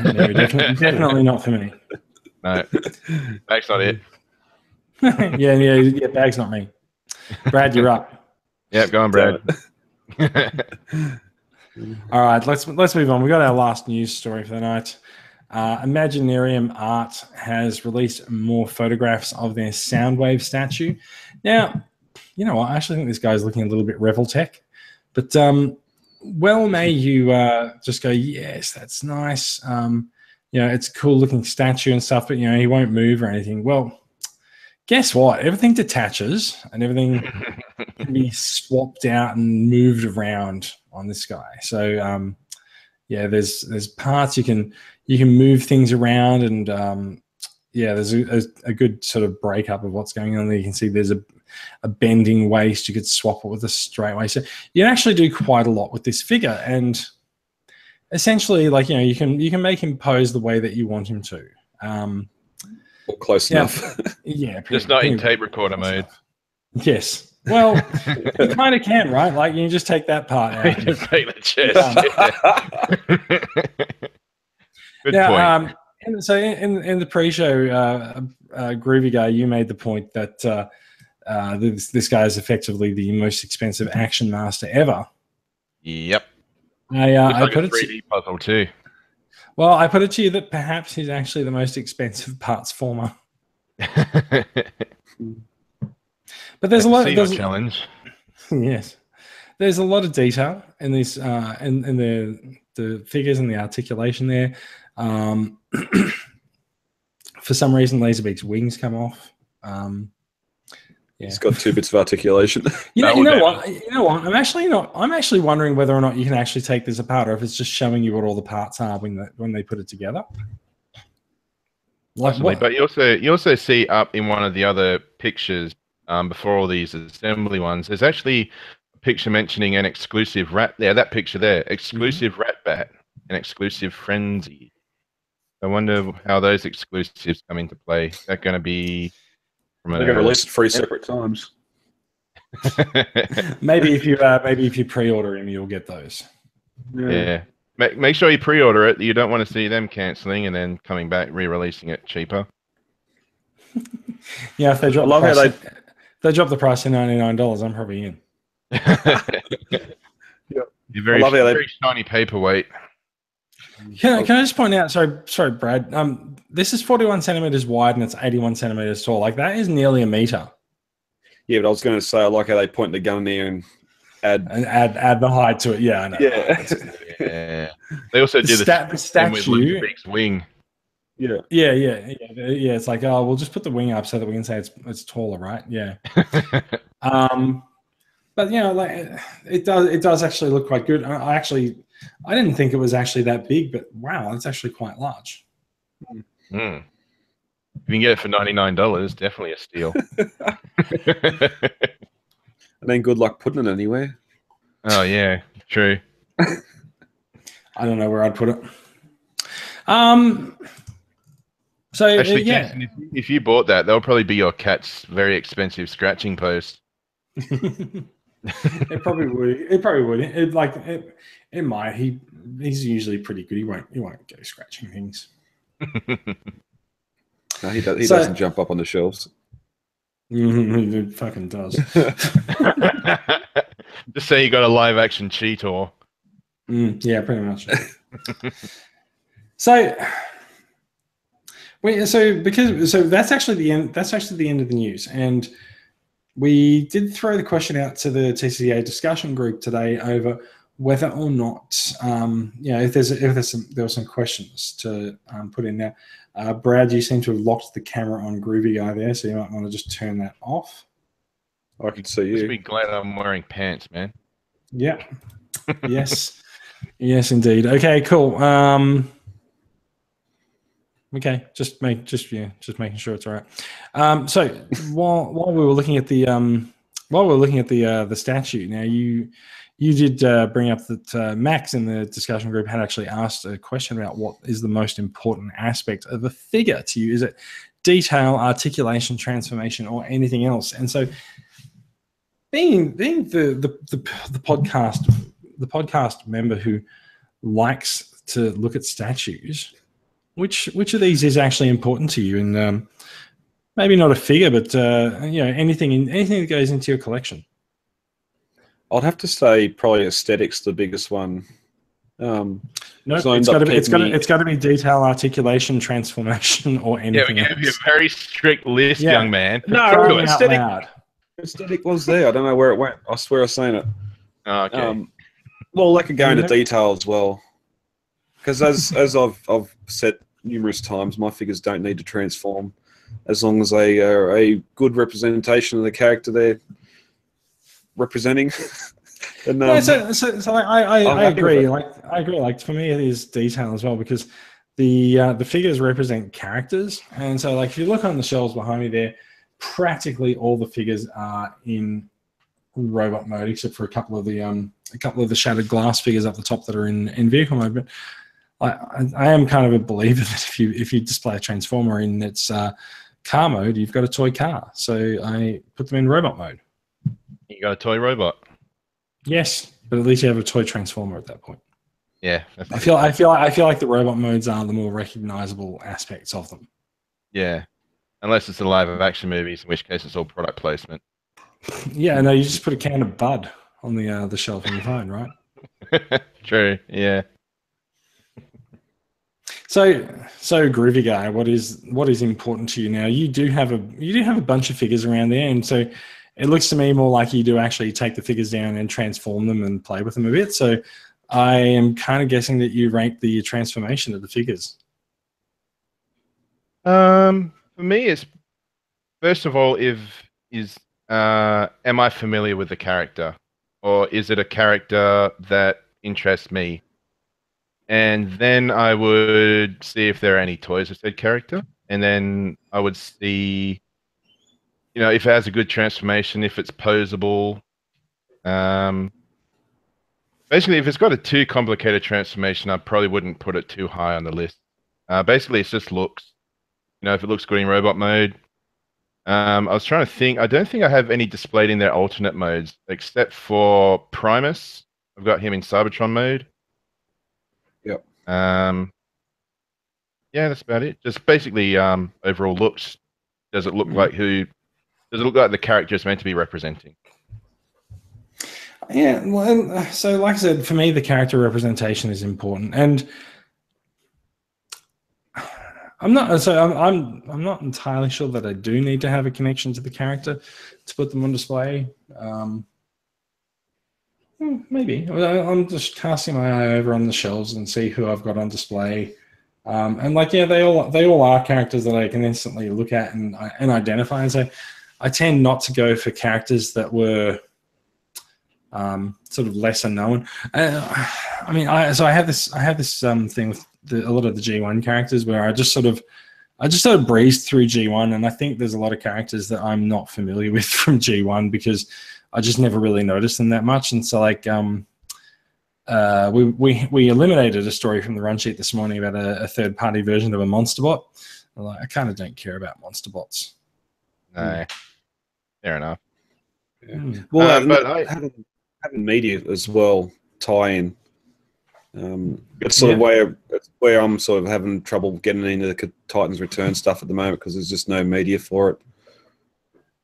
definitely not for me. No, that's not it. yeah, bag's not me. Brad, you're up. Yep, go on, Brad. All right, let's move on. We got our last news story for the night. Imaginarium Art has released more photographs of their Soundwave statue. Now, you know what? I actually think this guy's looking a little bit Reveltech, but well, may you just go, yes, that's nice. It's a cool looking statue and stuff, but he won't move or anything. Well, guess what? Everything detaches and everything can be swapped out and moved around on this guy. So there's parts you can move things around, and there's a good sort of breakup of what's going on there. You can see there's a bending waist. You could swap it with a straight waist. So you can actually do quite a lot with this figure, and essentially, you can make him pose the way that you want him to. Or close enough. Yeah, just not in tape recorder mode. Yes. Well, you kind of can, right? Like you just take that part out. Just take the chest. Good point. So in the pre-show, Groovy Guy, you made the point that this guy is effectively the most expensive action master ever. Yep. I put a 3D puzzle too. Well, I put it to you that perhaps he's actually the most expensive parts former. But there's a lot of challenge. Yes, there's a lot of detail in this, in the figures and the articulation there. For some reason, Laserbeak's wings come off. He's got 2 bits of articulation. You know what? I'm actually wondering whether or not you can actually take this apart, or if it's just showing you what all the parts are when they put it together. Possibly, but you also see up in one of the other pictures before all these assembly ones. There's actually a picture mentioning an exclusive rat there. That picture there, exclusive rat bat, an exclusive frenzy. I wonder how those exclusives come into play. Is that going to be? They're going to release it 3 separate times. maybe if you pre-order him, you'll get those. Yeah. Make sure you pre-order it. You don't want to see them cancelling and then coming back re-releasing it cheaper. Yeah, if they drop the price to $99, I'm probably in. Very shiny paperweight. Can I just point out? Sorry, Brad. This is 41 centimeters wide and it's 81 centimeters tall. Like that is nearly a meter. Yeah, but I was going to say I like how they point the gun there and add the height to it. Yeah, I know. Yeah. Yeah. They also do the statue. Big's wing. Yeah. It's like, oh, we'll just put the wing up so that we can say it's taller, right? Yeah. But you know, like it does actually look quite good. I didn't think it was actually that big, but wow, it's actually quite large. Mm. If you can get it for $99, definitely a steal. And then good luck putting it anywhere. Oh yeah, true. I don't know where I'd put it. So actually, yeah, Jason, if you bought that will probably be your cat's very expensive scratching post. It probably would. It might. He's usually pretty good. He won't go scratching things. No, he doesn't jump up on the shelves. He fucking does. Just say you got a live action Cheetor. Yeah, pretty much. So that's actually the end. That's actually the end of the news, and we did throw the question out to the TCA discussion group today over whether or not, if there were some questions to put in there. Brad, you seem to have locked the camera on Groovy Guy there, so you might want to just turn that off. I can see you. Just be glad I'm wearing pants, man. Yeah. Yes. Yes, indeed. Okay, cool. Okay, just making sure it's all right. So while we were looking at the statue, now you did bring up that Max in the discussion group had actually asked a question about what is the most important aspect of a figure to you. Is it detail, articulation, transformation, or anything else? And so, being the podcast member who likes to look at statues, which of these is actually important to you? And maybe not a figure, but anything that goes into your collection. I'd have to say probably aesthetics the biggest one. No, it's got to be detail, articulation, transformation, or anything. Yeah, we gave you a very strict list, young man. No, aesthetic was there. I don't know where it went. I swear I've seen it. Oh, okay. Well, that could go into detail as well. Because as I've said numerous times, my figures don't need to transform as long as they are a good representation of the character they're representing. And, I agree. I agree. Like for me, it is detail as well because the figures represent characters, and so like if you look on the shelves behind me there, practically all the figures are in robot mode except for a couple of the shattered glass figures up the top that are in vehicle mode. But I am kind of a believer that if you display a transformer in its car mode, you've got a toy car. So I put them in robot mode. You got a toy robot. Yes, but at least you have a toy transformer at that point. Yeah, I feel like the robot modes are the more recognizable aspects of them. Yeah, unless it's a live action movies, in which case it's all product placement. Yeah, no, you just put a can of Bud on the shelf on your phone, right? True. Yeah. So Groovy Guy, what is important to you now? You do have a bunch of figures around there, and so it looks to me more like you do actually take the figures down and transform them and play with them a bit. So I am kind of guessing that you rank the transformation of the figures. For me, it's first of all, am I familiar with the character, or is it a character that interests me? And then I would see if there are any toys of said character, and then I would see, if it has a good transformation, if it's posable. Basically, if it's got a too complicated transformation, I probably wouldn't put it too high on the list. Basically, it's just looks. If it looks good in robot mode. I was trying to think. I don't think I have any displayed in their alternate modes, except for Primus. I've got him in Cybertron mode. Yep. Yeah, that's about it. Just basically overall looks. Does it look like the character is meant to be representing? Yeah, well, so like I said, for me, the character representation is important. And I'm not. So I'm not entirely sure that I do need to have a connection to the character to put them on display. Maybe I'm just casting my eye over on the shelves and see who I've got on display. And like, yeah, they all are characters that I can instantly look at and identify. And so I tend not to go for characters that were sort of lesser known. I mean, I have this thing with a lot of the G1 characters where I just sort of breeze through G1, and I think there's a lot of characters that I'm not familiar with from G1 because I just never really noticed them that much. And so like we eliminated a story from the run sheet this morning about a third-party version of a monster bot. Like, I kind of don't care about monster bots. No, fair enough. Yeah. Well, but having media as well tie in. It's sort of where I'm sort of having trouble getting into the Titans Return stuff at the moment because there's just no media for it,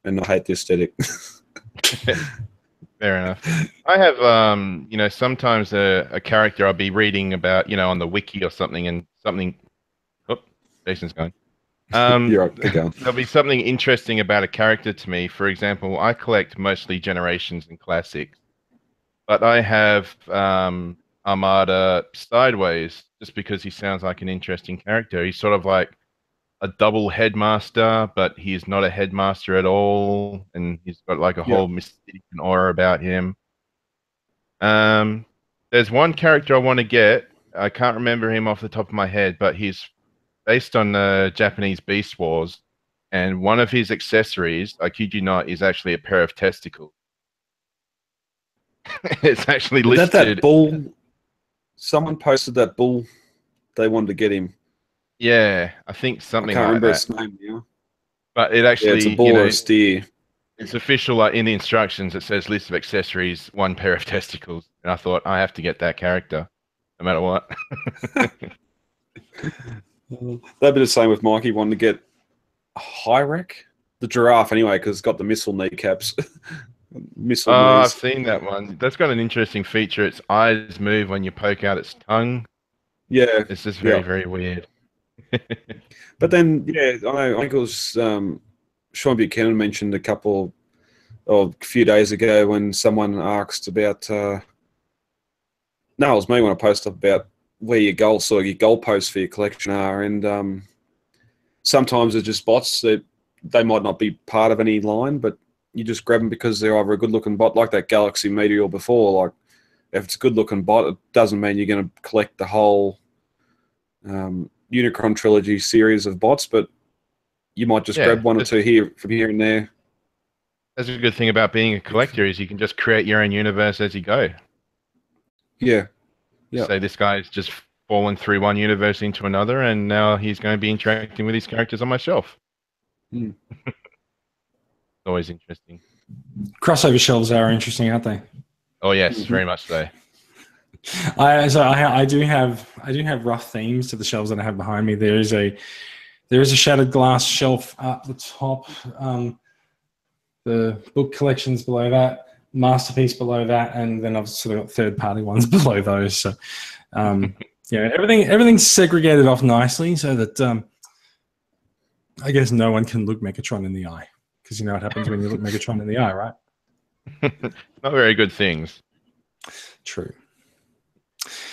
and I hate the aesthetic. Fair enough. I have, sometimes a character I'll be reading about, on the wiki or something, and something. Oh, Jason's going. You're right, keep going. There'll be something interesting about a character to me. For example, I collect mostly Generations and Classics, but I have Armada Sideways just because he sounds like an interesting character. He's sort of like a double headmaster, but he's not a headmaster at all, and he's got like a whole mystique and aura about him. There's one character I want to get. I can't remember him off the top of my head, but he's based on the Japanese Beast Wars, and one of his accessories, I kid you not, is actually a pair of testicles. It's actually listed. That bull. Someone posted that bull. They wanted to get him. Yeah, I think something I can't like remember that. Its name now. But it actually, it's a bull or a steer. It's official. Like in the instructions, it says list of accessories, one pair of testicles, and I thought I have to get that character, no matter what. That'd be the same with Mikey wanting to get Hyrek, the giraffe, anyway, because it's got the missile kneecaps. Missile I've knees. seen that one. That's got an interesting feature. Its eyes move when you poke out its tongue. Yeah, it's just very, very weird. But then, I think it was Sean Buchanan mentioned a few days ago when someone asked about. No, it was me when I posted up about where your goalposts for your collection are, and sometimes it's just bots that they might not be part of any line, but you just grab them because they're either a good-looking bot, like that Galaxy Meteor before. Like, if it's a good-looking bot, it doesn't mean you're going to collect the whole Unicron trilogy series of bots, but you might just grab one or two here from here and there. That's a good thing about being a collector is you can just create your own universe as you go. Yeah. So this guy's just fallen through one universe into another, and now he's going to be interacting with these characters on my shelf. Mm. Always interesting. Crossover shelves are interesting, aren't they? Oh yes, very much so. I do have rough themes to the shelves that I have behind me. There is a shattered glass shelf at the top. The book collections below that, masterpiece below that, and then I've sort of got third-party ones below those. So, everything's segregated off nicely so that I guess no one can look Megatron in the eye, because you know what happens when you look Megatron in the eye, right? Not very good things. True.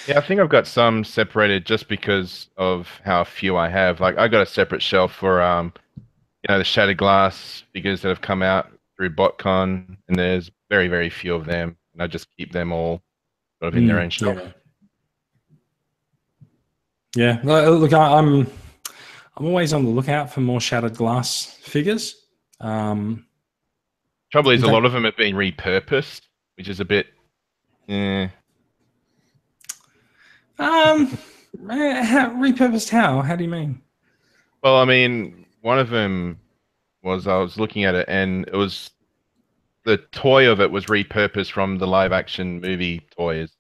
Yeah, I think I've got some separated just because of how few I have. Like, I got a separate shelf for the shattered glass figures that have come out through BotCon, and there's very, very few of them, and I just keep them all sort of in their own shelf. Yeah. Look, I'm always on the lookout for more shattered glass figures. Trouble is, a lot of them have been repurposed, which is a bit. Repurposed how? How do you mean? Well, I mean, one of them was I was looking at it, and it was the toy of it was repurposed from the live-action movie toys.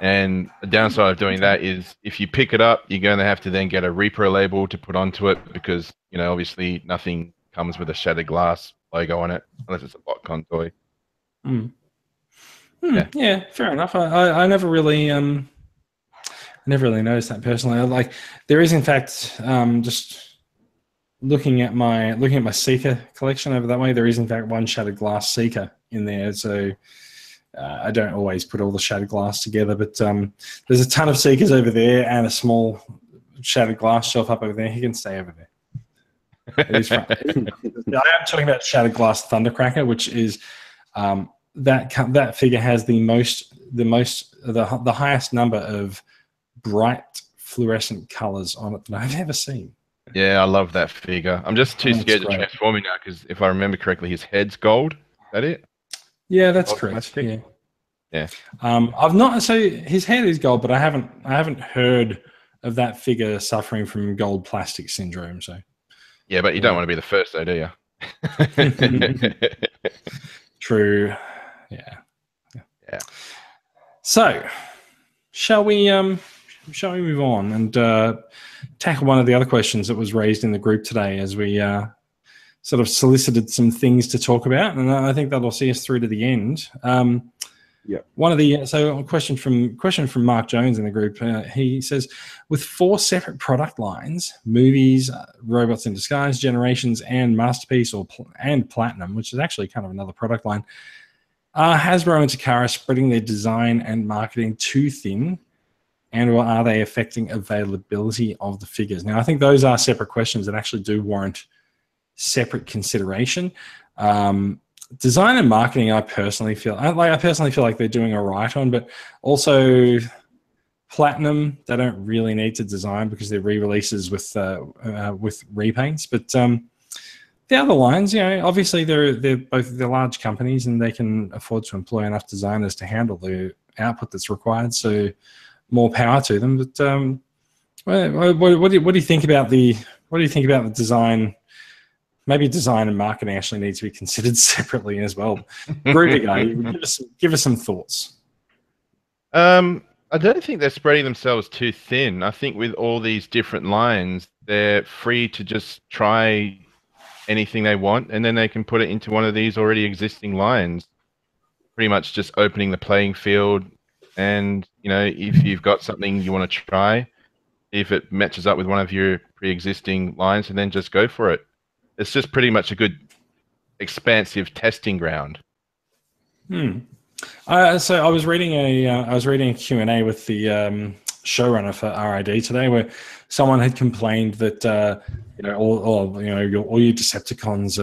And the downside of doing that is if you pick it up, you're going to have to then get a repro label to put onto it because, obviously nothing comes with a shattered glass logo on it unless it's a BotCon toy. Yeah, fair enough. I never really never really noticed that personally. There is, in fact, just looking at my Seeker collection over that way. There is, in fact, one shattered glass Seeker in there. So I don't always put all the shattered glass together, but there's a ton of Seekers over there and a small shattered glass shelf up over there. He can stay over there. It is fun. I am talking about shattered glass Thundercracker, which is that figure has the highest number of bright fluorescent colors on it that I've ever seen. Yeah, I love that figure. I'm just too scared to transform him now because if I remember correctly, his head's gold. Is that it? Yeah, that's correct. Yeah. Yeah. I've not. So his head is gold, but I haven't heard of that figure suffering from gold plastic syndrome. So. Yeah, but you don't want to be the first, though, do you? True. Yeah. So, shall we move on and tackle one of the other questions that was raised in the group today as we sort of solicited some things to talk about, and I think that'll see us through to the end. Yeah. A question from Mark Jones in the group. He says, with 4 separate product lines, movies, robots in disguise, generations, and masterpiece and platinum, which is actually kind of another product line, are Hasbro and Takara spreading their design and marketing too thin, and or are they affecting availability of the figures? Now, I think those are separate questions that actually do warrant separate consideration. Design and marketing, I personally feel like they're doing all right on, but also platinum, they don't really need to design because they're re-releases with repaints. But the other lines, obviously they're large companies and they can afford to employ enough designers to handle the output that's required. So more power to them. But what do you think about the design? Maybe design and marketing actually need to be considered separately as well. Rudy, give us some thoughts. I don't think they're spreading themselves too thin. I think with all these different lines, they're free to just try anything they want, and then they can put it into one of these already existing lines. Pretty much just opening the playing field, and if you've got something you want to try, if it matches up with one of your pre-existing lines, and then just go for it. It's just pretty much a good, expansive testing ground. So I was reading a Q&A with the showrunner for RID today, where someone had complained that all your Decepticons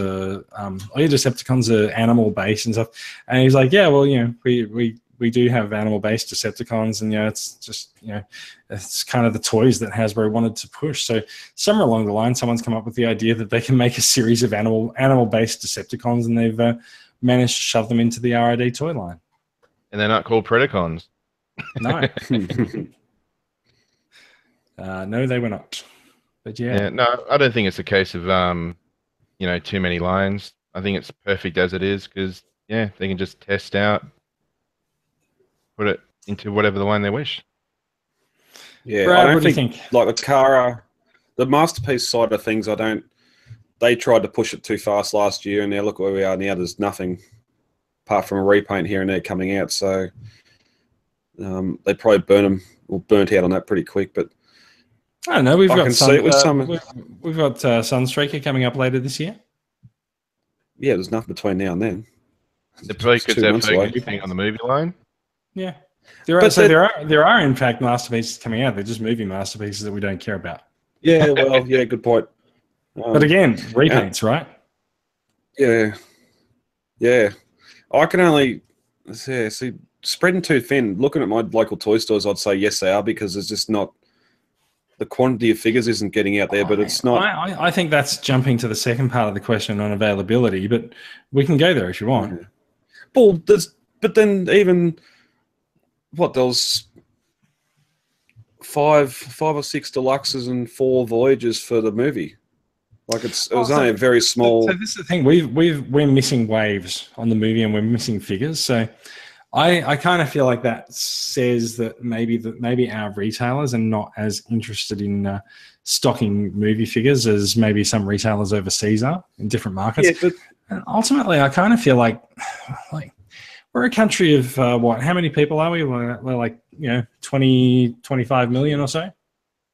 are animal based and stuff, and he's like, yeah, well, we do have animal-based Decepticons, and it's just it's kind of the toys that Hasbro wanted to push. So somewhere along the line, someone's come up with the idea that they can make a series of animal-based Decepticons, and they've managed to shove them into the RID toy line. And they're not called Predacons. No, no, they were not. But yeah, no, I don't think it's a case of too many lines. I think it's perfect as it is because they can just test out. Put it into whatever the line they wish. Yeah, Brad, I what don't do you think like the Kara, the masterpiece side of things. They tried to push it too fast last year, and now look where we are now. There's nothing apart from a repaint here and there coming out. So they probably burnt out on that pretty quick. But I don't know. We've got Sunstreaker coming up later this year. Yeah, there's nothing between now and then. They probably could have anything on the movie line. Yeah, there are in fact masterpieces coming out. They're just movie masterpieces that we don't care about. Yeah, well, yeah, good point. But again, repaints, right? Yeah. I can only see spreading too thin. Looking at my local toy stores, I'd say yes, they are, because there's just not the quantity of figures isn't getting out there. But it's not. I think that's jumping to the second part of the question on availability, but we can go there if you want. Yeah. Well, but then even. What, there was five or six deluxes and 4 voyages for the movie. Like it was only a very small. So this is the thing. We're missing waves on the movie, and we're missing figures. So I kind of feel like that says that maybe our retailers are not as interested in stocking movie figures as maybe some retailers overseas are in different markets. Yeah, but and ultimately, I kind of feel like. We're a country of what? How many people are we? We're like 20, 25 million or so.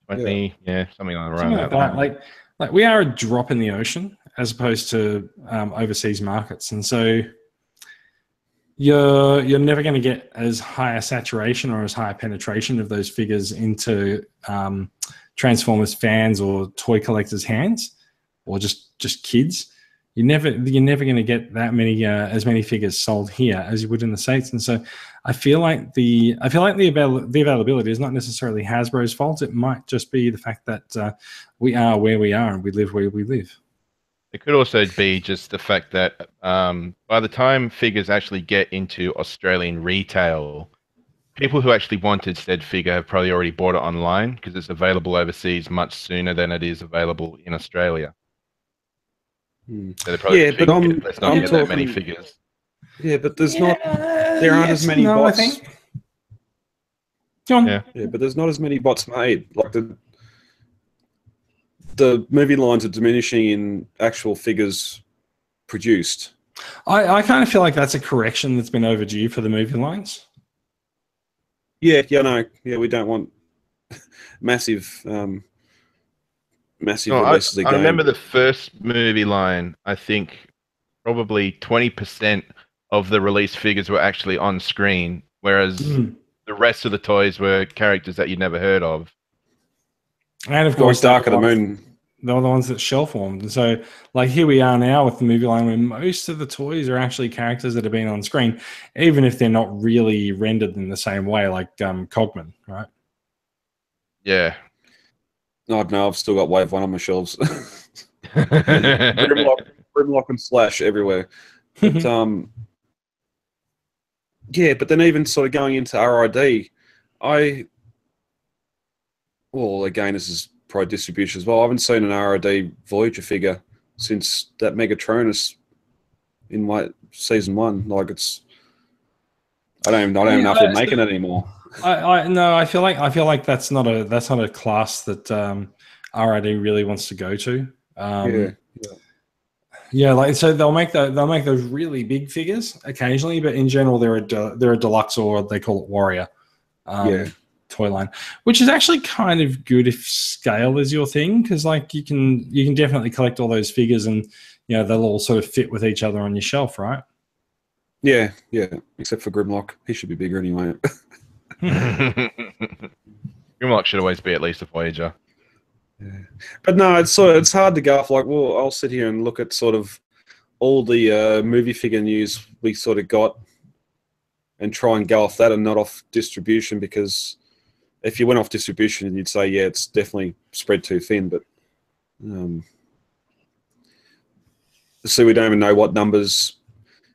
20, something around Something that. like that. Like we are a drop in the ocean as opposed to overseas markets, and so you're never going to get as high a saturation or as high a penetration of those figures into Transformers fans or toy collectors' hands, or just kids. You're never going to get that many as many figures sold here as you would in the States, and so I feel like the availability is not necessarily Hasbro's fault. It might just be the fact that we are where we are and we live where we live. It could also be just the fact that by the time figures actually get into Australian retail, people who actually wanted said figure have probably already bought it online because it's available overseas much sooner than it is available in Australia. So Yeah, but I'm talking that many figures. Yeah, but there aren't as many bots. I think. John. Yeah, but there's not as many bots made. Like the movie lines are diminishing in actual figures produced. I kind of feel like that's a correction that's been overdue for the movie lines. Yeah, we don't want massive releases again. I remember the first movie line, I think probably 20% of the released figures were actually on screen, whereas the rest of the toys were characters that you'd never heard of. And of course, Dark of the Moon. They're the ones that shell formed. And so, like, here we are now with the movie line where most of the toys are actually characters that have been on screen, even if they're not really rendered in the same way, like Cogman, right? Yeah. No, I've still got Wave 1 on my shelves. Grimlock and Slash everywhere. But, but then even sort of going into RID, again, this is probably distribution as well. I haven't seen an RID Voyager figure since that Megatronus in season 1. Like I don't even know if they're making it anymore. I feel like that's not a class that RID really wants to go to. Like so they'll make those really big figures occasionally, but in general they're a deluxe, or they call it Warrior toy line, which is actually kind of good if scale is your thing, because like you can definitely collect all those figures and they'll all sort of fit with each other on your shelf, right? Yeah, except for Grimlock. He should be bigger anyway. Grimlock should always be at least a Voyager. Yeah. But no, it's hard to go off. Like, well, I'll sit here and look at sort of all the movie figure news we sort of got and try and go off that and not off distribution, because if you went off distribution, you'd say, it's definitely spread too thin. But so we don't even know what numbers,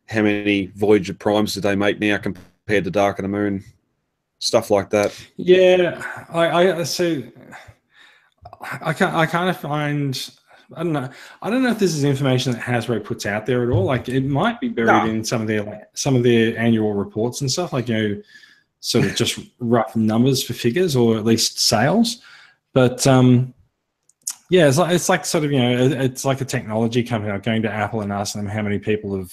how many Voyager Primes did they make now compared to Dark of the Moon, stuff like that. Yeah, I kind of find, I don't know if this is information that Hasbro puts out there at all. Like, it might be buried in some of their annual reports and stuff, like sort of just rough numbers for figures, or at least sales. But it's like sort of it's like a technology company like going to Apple and asking them how many people have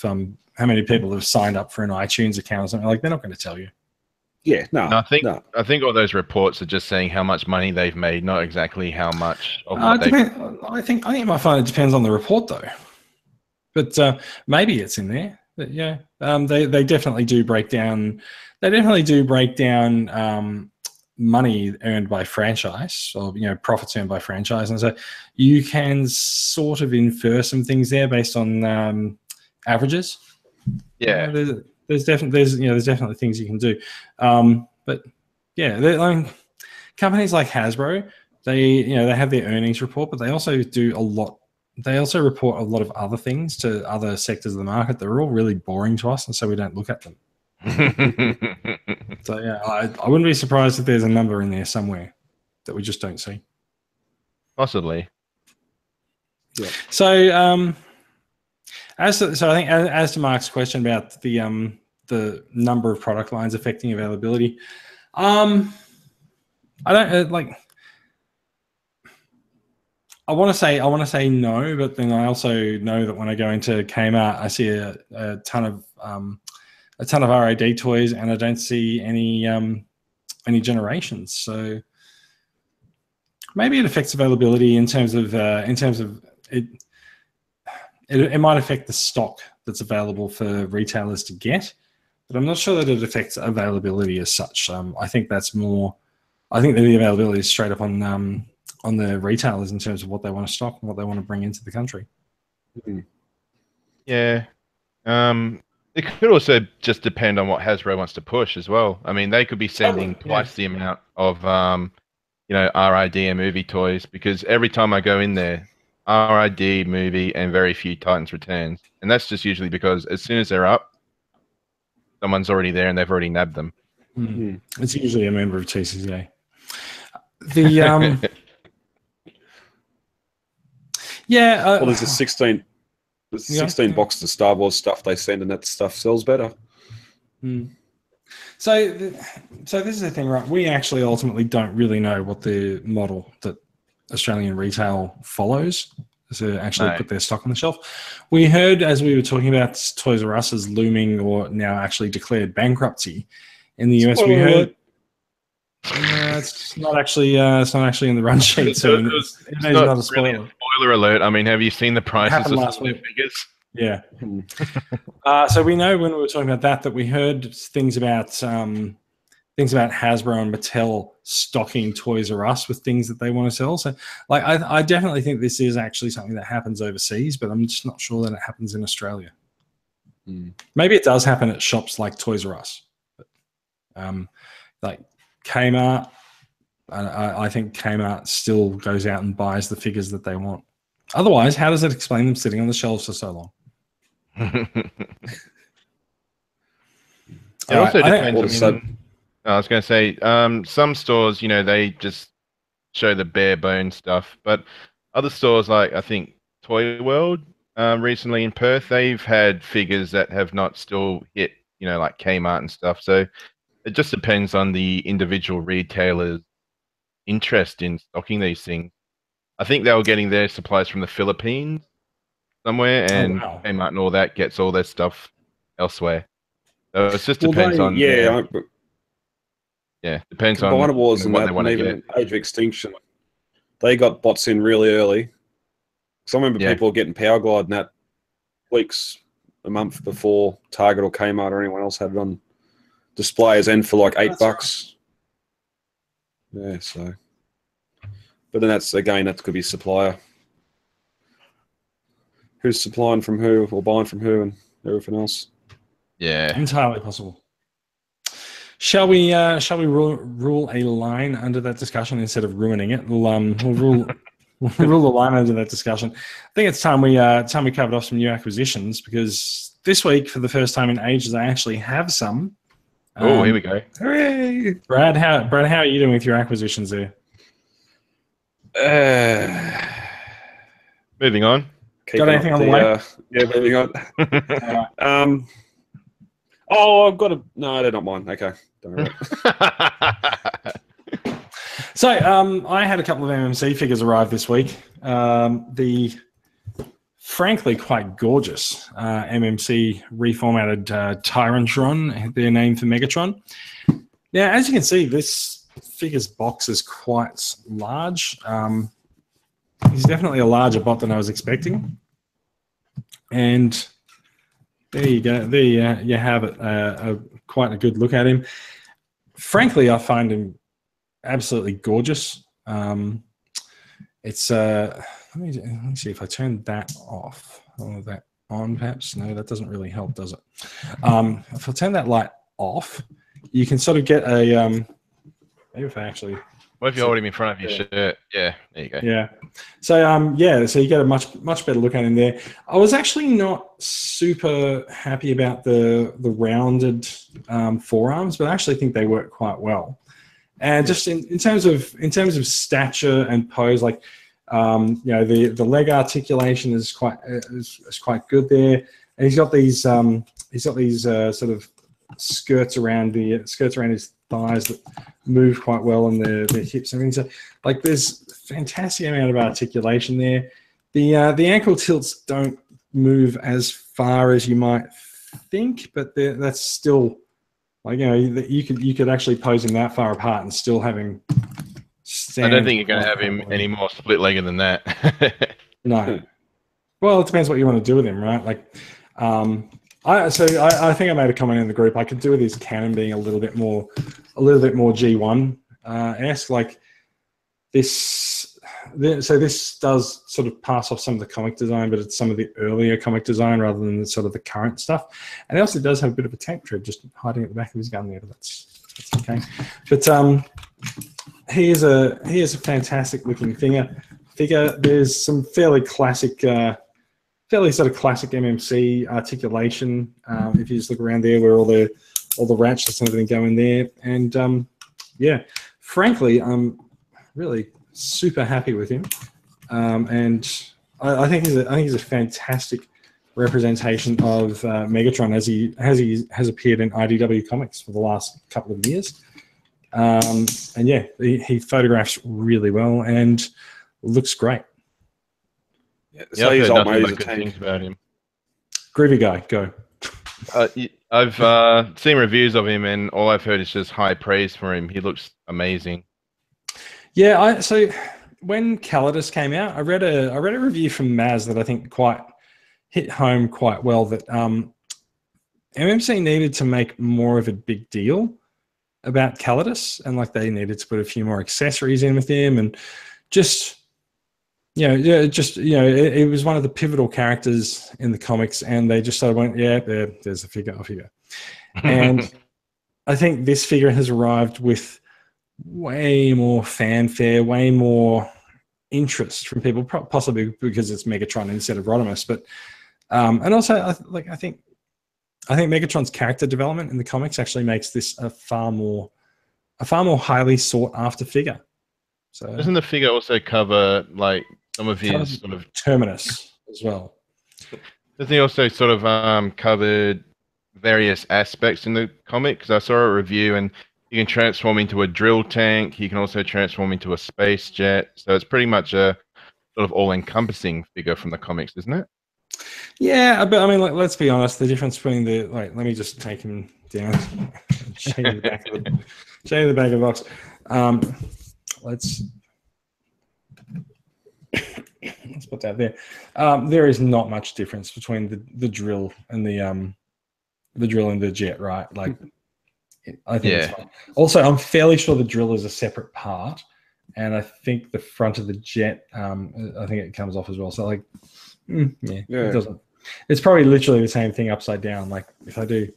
signed up for an iTunes account or something. Like, they're not going to tell you. Yeah, I think all those reports are just saying how much money they've made, not exactly how much of what I think you might find it depends on the report though. But maybe it's in there. But they definitely do break down. They definitely do break down money earned by franchise, or profits earned by franchise, and so you can sort of infer some things there based on averages. Yeah. There's definitely things you can do, but companies like Hasbro, they have their earnings report, but they also do a lot. They also report a lot of other things to other sectors of the market that are all really boring to us, and so we don't look at them. So I wouldn't be surprised if there's a number in there somewhere that we just don't see. Possibly. Yeah. So I think as to Mark's question about the number of product lines affecting availability, I don't like. I want to say no, but then I also know that when I go into Kmart, I see a ton of RAD toys, and I don't see any many generations. So maybe it affects availability in terms of it. It might affect the stock that's available for retailers to get, but I'm not sure that it affects availability as such. I think that's more. I think that the availability is straight up on the retailers in terms of what they want to stock and what they want to bring into the country. Yeah. It could also just depend on what Hasbro wants to push as well. I mean, they could be sending twice the amount of RID and movie toys, because every time I go in there, RID, movie, and very few Titans returns, and that's just usually because as soon as they're up, someone's already there and they've already nabbed them. It's usually a member of TCA. The well, there's a 16 boxes of Star Wars stuff they send, and that stuff sells better. So this is the thing, right? We actually ultimately don't really know what the model that Australian retail follows to actually put their stock on the shelf. We heard, as we were talking about Toys R Us as looming or now actually declared bankruptcy in the US. We heard it's not actually in the run sheet, so it's not a spoiler. Really a spoiler alert. I mean, have you seen the prices of some of the figures? Yeah. So we know when we were talking about that we heard things about Hasbro and Mattel stocking Toys R Us with things that they want to sell. So, like, I definitely think this is actually something that happens overseas, but I'm just not sure that it happens in Australia. Maybe it does happen at shops like Toys R Us, but like Kmart. I think Kmart still goes out and buys the figures that they want. Otherwise, how does it explain them sitting on the shelves for so long? It also depends. I was going to say, some stores, they just show the bare bone stuff, but other stores, like I think Toy World, recently in Perth, they've had figures that have not still hit, like Kmart and stuff. So it just depends on the individual retailer's interest in stocking these things. I think they were getting their supplies from the Philippines somewhere, and Kmart and all that gets all their stuff elsewhere. So it just depends on depends on Combiner Wars and what that, they want to even get. Age of Extinction, they got bots in really early. Because I remember people getting Power Glide and that weeks, a month before Target or Kmart or anyone else had it on displays, and for like $8. Right. Yeah, so. But then that could be supplier. Who's supplying from who or buying from who and everything else. Yeah. Entirely possible. Shall we rule a line under that discussion instead of ruining it? We'll rule a line under that discussion. I think it's time we covered off some new acquisitions, because this week, for the first time in ages, I actually have some. Here we go. Hooray! Brad, how are you doing with your acquisitions there? Moving on. Got anything on the way? Yeah, moving on. Right. I've got a... No, they're not mine. Okay. Don't worry. So, I had a couple of MMC figures arrive this week. The frankly quite gorgeous MMC reformatted Tyrantron, their name for Megatron. Now, as you can see, this figure's box is quite large. He's definitely a larger bot than I was expecting. And there you go. There you have it. Quite a good look at him. Frankly, I find him absolutely gorgeous. It's let me see if I turn that off or that on, perhaps. No, that doesn't really help, does it? If I turn that light off, you can sort of get a maybe if I actually... What if you hold him in front of your shirt? Yeah, there you go. Yeah. So so you get a much better look at him there. I was actually not super happy about the rounded forearms, but I actually think they work quite well. And just in terms of stature and pose, like the leg articulation is quite good there. And he's got these sort of skirts around his thighs that move quite well on the hips and everything. So, like, there's a fantastic amount of articulation there. The ankle tilts don't move as far as you might think, but that's still Like, you know, you could actually pose him that far apart and still have him stand. I don't think you're going to have him any more split-legged than that. No. Well, it depends what you want to do with him, right? Like, I think I made a comment in the group. I could do with his cannon being a little bit more G1 esque. Like this. So this does sort of pass off some of the comic design, but it's some of the earlier comic design rather than the sort of the current stuff. And it also does have a bit of a tank tread just hiding at the back of his gun there. But that's okay. But he is a fantastic looking figure. There's some fairly classic. Fairly sort of classic MMC articulation. If you just look around there, where all the ratchets and everything go in there, and yeah, frankly, I'm really super happy with him, and I think he's a fantastic representation of Megatron as he has appeared in IDW comics for the last couple of years, and yeah, he photographs really well and looks great. So I've his heard alt nothing mode is but a good things tank. about him. Groovy guy, go. I've seen reviews of him, and all I've heard is just high praise for him. He looks amazing. Yeah, so when Calidus came out, I read a review from Maz that I think quite hit home quite well, that MMC needed to make more of a big deal about Calidus, and like they needed to put a few more accessories in with him, and just it was one of the pivotal characters in the comics, and they just sort of went, yeah, there's a figure, off you go. And I think this figure has arrived with way more fanfare, way more interest from people, possibly because it's Megatron instead of Rodimus. But and also, I think Megatron's character development in the comics actually makes this a far more highly sought after figure. So doesn't the figure also cover like some of his sort of Terminus as well? Doesn't he also sort of covered various aspects in the comic? Because I saw a review, and you can transform into a drill tank. You can also transform into a space jet. So it's pretty much a sort of all-encompassing figure from the comics, isn't it? Yeah, but I mean, let's be honest. The difference between let me just take him down, show you the back of the box. Let's put that there. There is not much difference between the drill and the jet, right? Like, I think it's fine. Also, I'm fairly sure the drill is a separate part, and I think the front of the jet, I think it comes off as well. So, like, it doesn't. It's probably literally the same thing upside down. Like, if I do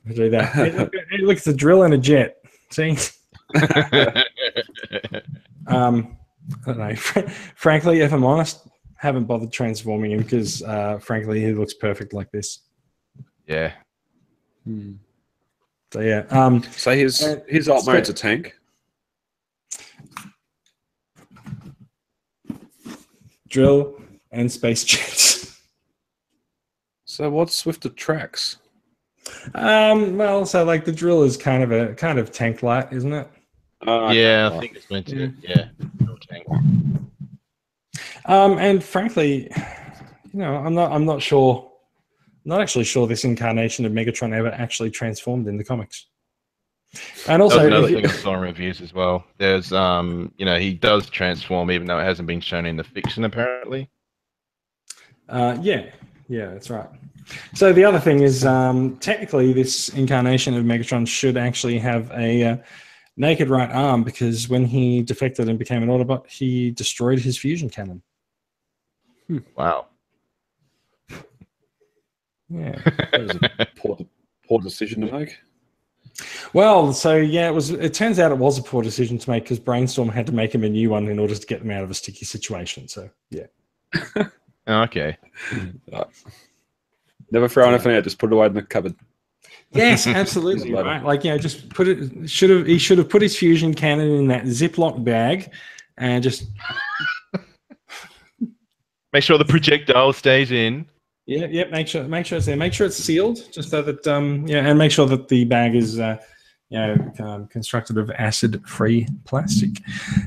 that, hey, look, it's a drill and a jet. See. I don't know. Frankly, if I'm honest, haven't bothered transforming him because, frankly, he looks perfect like this. Yeah. So yeah. So his alt mode's a tank. Drill and space jets. So what's with the tracks? Well, so like the drill is kind of tank light, isn't it? Yeah, I think it's meant to. Yeah. Tank. And frankly, I'm not sure. I'm not actually sure this incarnation of Megatron ever actually transformed in the comics. And also, that's another thing I saw in reviews as well. There's, he does transform, even though it hasn't been shown in the fiction, apparently. Yeah, that's right. So the other thing is, technically, this incarnation of Megatron should actually have a naked right arm, because when he defected and became an Autobot, he destroyed his fusion cannon. Wow. Yeah. That was a poor decision to make. Well, so yeah, it turns out it was a poor decision to make, because Brainstorm had to make him a new one in order to get them out of a sticky situation. So yeah. Okay. Never throw anything out, just put it away in the cupboard. Yes, absolutely. Right. Like, just put it, he should have put his fusion cannon in that Ziploc bag and just make sure the projectile stays in. Yep. Make sure it's there. Make sure it's sealed, just so that and make sure that the bag is constructed of acid-free plastic.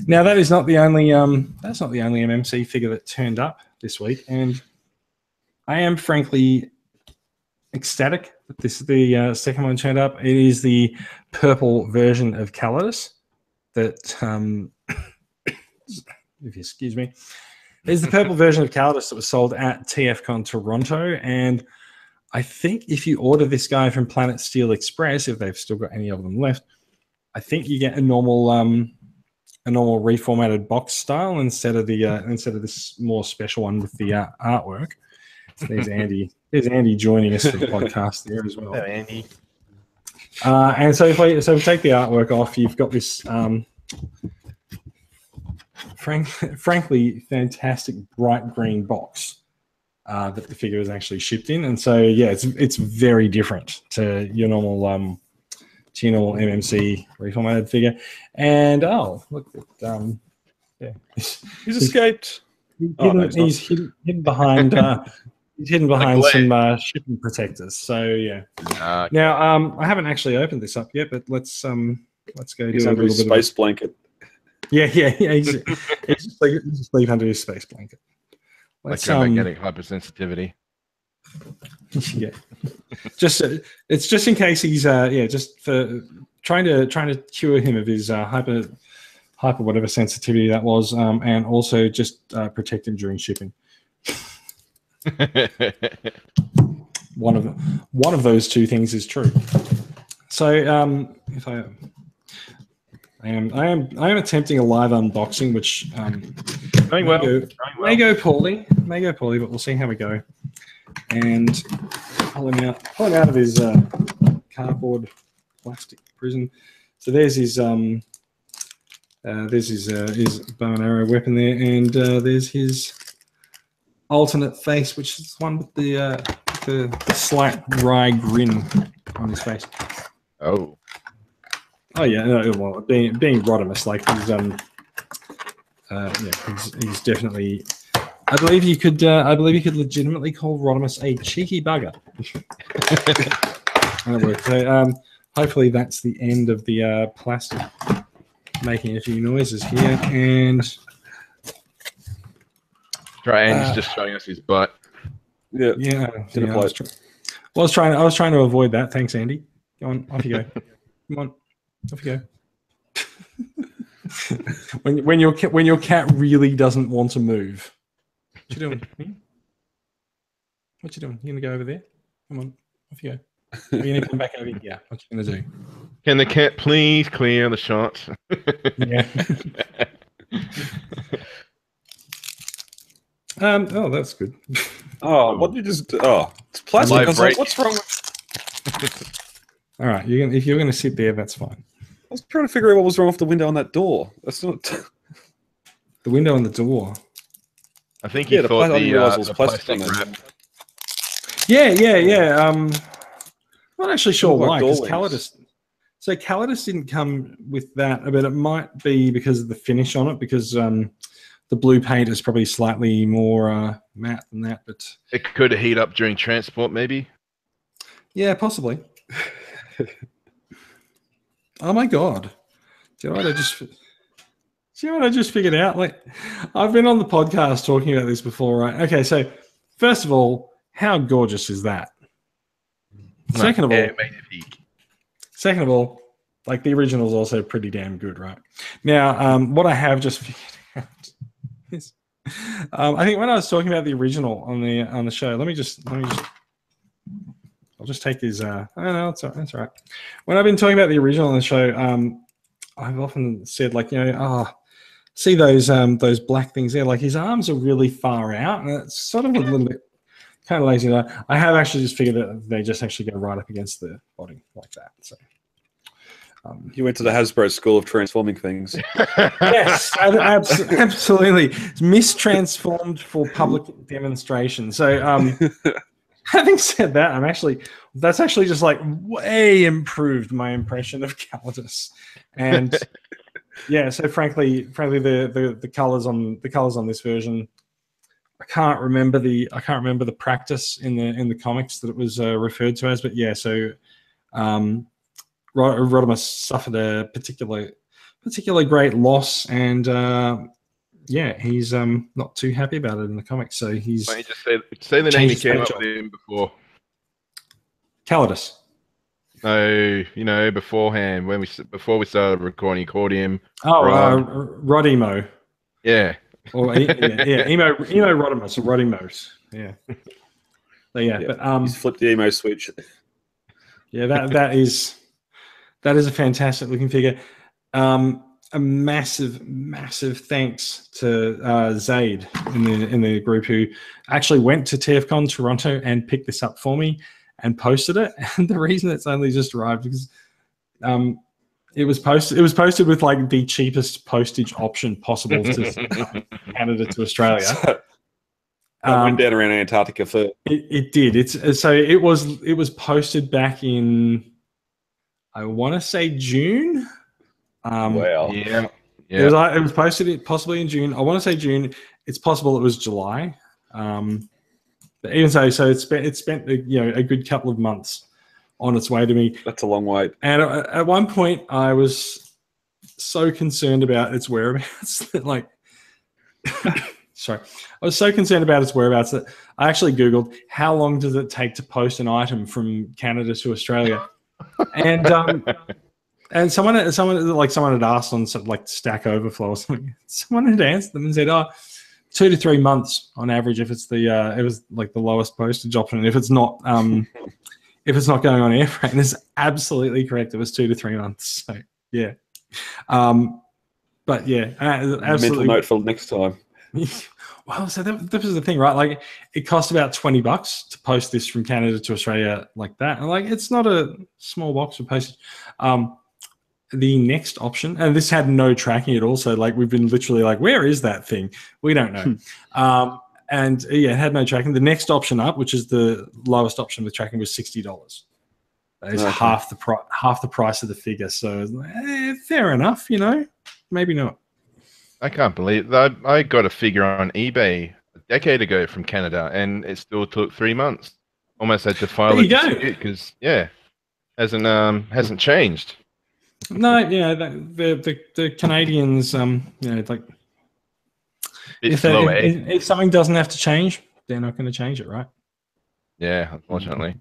Now, that is not the only MMC figure that turned up this week, and I am frankly ecstatic this is the second one turned up. It is the purple version of Calidus that, if you excuse me, it's the purple version of Calidus that was sold at TFCon Toronto. And I think if you order this guy from Planet Steel Express, if they've still got any of them left, I think you get a normal reformatted box style instead of this more special one with the artwork. There's Andy. There's Andy joining us for the podcast there as well. Hello, Andy. And so if we take the artwork off, you've got this frankly fantastic bright green box that the figure is actually shipped in. And so yeah, it's very different to your normal MMC reformatted figure. And oh, look at yeah, He's escaped. He's hidden behind he's hidden behind some shipping protectors. So yeah. Now I haven't actually opened this up yet, but let's go He's do a under little his bit space blanket. Yeah. He's asleep under his space blanket. Let's Electromagnetic hypersensitivity. Yeah. It's just in case he's just for trying to cure him of his hyper whatever sensitivity that was, and also just protect him during shipping. One of those two things is true. So if I am attempting a live unboxing, which may go poorly, but we'll see how we go. And pull him out of his cardboard plastic prison. So there's his bow and arrow weapon there, and there's his alternate face, which is one with the slight wry grin on his face. Oh yeah, no, well, being Rodimus, like he's definitely. I believe you could legitimately call Rodimus a cheeky bugger. So, hopefully that's the end of the plastic making a few noises here, and Andy's just showing us his butt. Yeah. I was trying to avoid that. Thanks, Andy. Go on, off you go. Come on, off you go. when your cat really doesn't want to move. What you doing? What you doing? You gonna go over there? Come on, off you go. Are you gonna come back over here? Yeah. What you gonna do? Can the cat please clear the shots? Yeah. Oh, that's good. Oh, what did you just? Oh, it's plastic. I was like, what's wrong with? All right, if you're gonna sit there, that's fine. I was trying to figure out what was wrong with the window on that door. That's not the window on the door. I think he thought the plastic wrap. Yeah. I'm not actually sure why, because Calidus. So Calidus didn't come with that, but it might be because of the finish on it, because the blue paint is probably slightly more matte than that. But it could heat up during transport, maybe. Yeah, possibly. Oh my god! Do you know what I just figured out? Like, I've been on the podcast talking about this before, right? Okay, so first of all, how gorgeous is that? Second of all, like, the original is also pretty damn good, right? Now, what I have just figured out is, I think when I was talking about the original on the show, I'll just take these. Oh no, it's all right. When I've been talking about the original on the show, I've often said, like, see those black things there? Like, his arms are really far out, and it's sort of a little bit kind of lazy. I have actually just figured that they just actually go right up against the body like that. So you went to the Hasbro School of Transforming Things. Yes, absolutely. It's mistransformed for public demonstration. So having said that, that's actually just like way improved my impression of Calidus. And yeah, so frankly, the colors on this version, I can't remember the practice in the comics that it was referred to as, but yeah, so Rodimus suffered a particularly great loss, and yeah, he's not too happy about it in the comics. So he's. Why don't you just say the name he came up with him before? Calidus. No, beforehand before we started recording, you called him. Oh, Rod. Rodimo. Yeah. Or emo Rodimus or Rodimos. Yeah. So yeah, but he's flipped the emo switch. Yeah, that is a fantastic looking figure. A massive thanks to Zaid in the group, who actually went to TFCon Toronto and picked this up for me and posted it. And the reason it's only just arrived because it was posted with like the cheapest postage option possible to Canada to Australia. So, I went down around Antarctica first. It did. It was posted back in, I want to say, June. Wow. Yeah. It was posted possibly in June. I want to say June. It's possible it was July. But even so it spent a good couple of months on its way to me. That's a long wait. And at one point, I was so concerned about its whereabouts that, like, sorry, I was so concerned about its whereabouts that I actually Googled how long does it take to post an item from Canada to Australia, and someone had asked on some like Stack Overflow or something. Someone had answered them and said, 2 to 3 months on average if it's it was like the lowest postage option. If it's not if it's not going on air freight. And it's absolutely correct. It was 2 to 3 months. So yeah. But yeah, absolutely. Mental note for next time. Well, so that was the thing, right? Like, it cost about $20 to post this from Canada to Australia like that. And like, it's not a small box for postage. The next option, and this had no tracking at all. So like, we've been literally like, where is that thing? We don't know. And yeah, it had no tracking. The next option up, which is the lowest option with tracking, was $60. That is half the price of the figure. So fair enough, maybe not. I can't believe that. I got a figure on eBay a decade ago from Canada, and it still took 3 months. Almost had to file a dispute because hasn't changed. No, yeah, the Canadians, like, if something doesn't have to change, they're not going to change it, right? Yeah, unfortunately.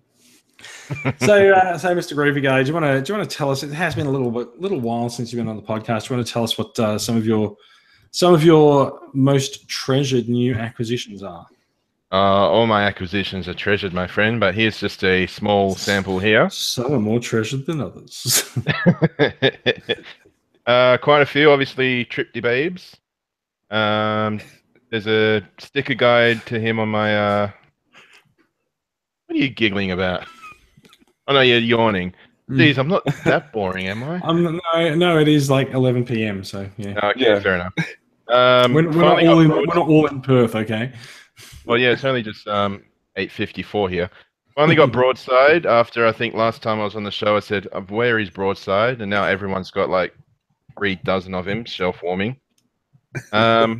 So, Mr. Groovy Guy, do you want to tell us? It has been a little while since you've been on the podcast. Do you want to tell us what some of your most treasured new acquisitions are? All my acquisitions are treasured, my friend, but here's just a small sample here. Some are more treasured than others. Quite a few, obviously, Tripty Babes. There's a sticker guide to him on my... What are you giggling about? Oh, no, you're yawning. Geez, I'm not that boring, am I? No, it is like 11 p.m., so yeah. Okay, fair enough. We're not all in Perth, okay? Well, yeah, it's only just 8:54 here. Finally got Broadside after, I think last time I was on the show I said, where is Broadside? And now everyone's got like 3 dozen of him shelf warming. Have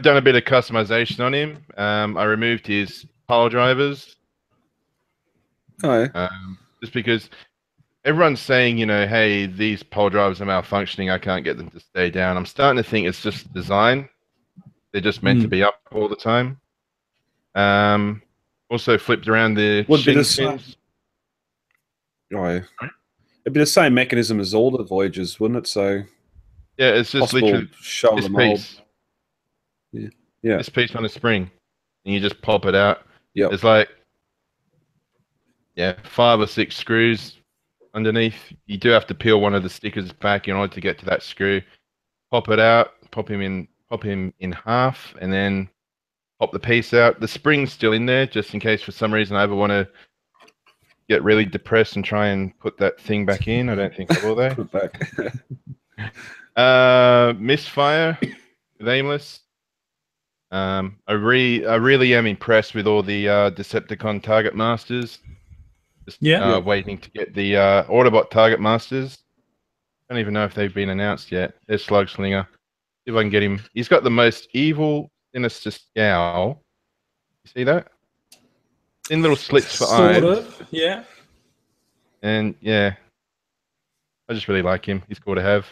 done a bit of customization on him. I removed his pile drivers. Oh, yeah. Just because everyone's saying, hey, these pile drivers are malfunctioning. I can't get them to stay down. I'm starting to think it's just design. They're just meant to be up all the time. Also flipped around the shin fins. Oh, yeah. It'd be the same mechanism as all the Voyagers, wouldn't it? So yeah, it's just literally this piece. Yeah. This piece on a spring, and you just pop it out. Yeah. It's like 5 or 6 screws underneath. You do have to peel one of the stickers back in order to get to that screw. Pop it out. Pop him in half, and then pop the piece out. The spring's still in there, just in case for some reason I ever want to get really depressed and try and put that thing back in. I don't think I will, though. Put it back. Misfire with Aimless. I really am impressed with all the Decepticon Target Masters. Just waiting to get the Autobot Target Masters. I don't even know if they've been announced yet. There's Slugslinger. See if I can get him. He's got the most evil, sinister scowl. You see that? In little slits for eyes. Yeah. And yeah, I just really like him. He's cool to have.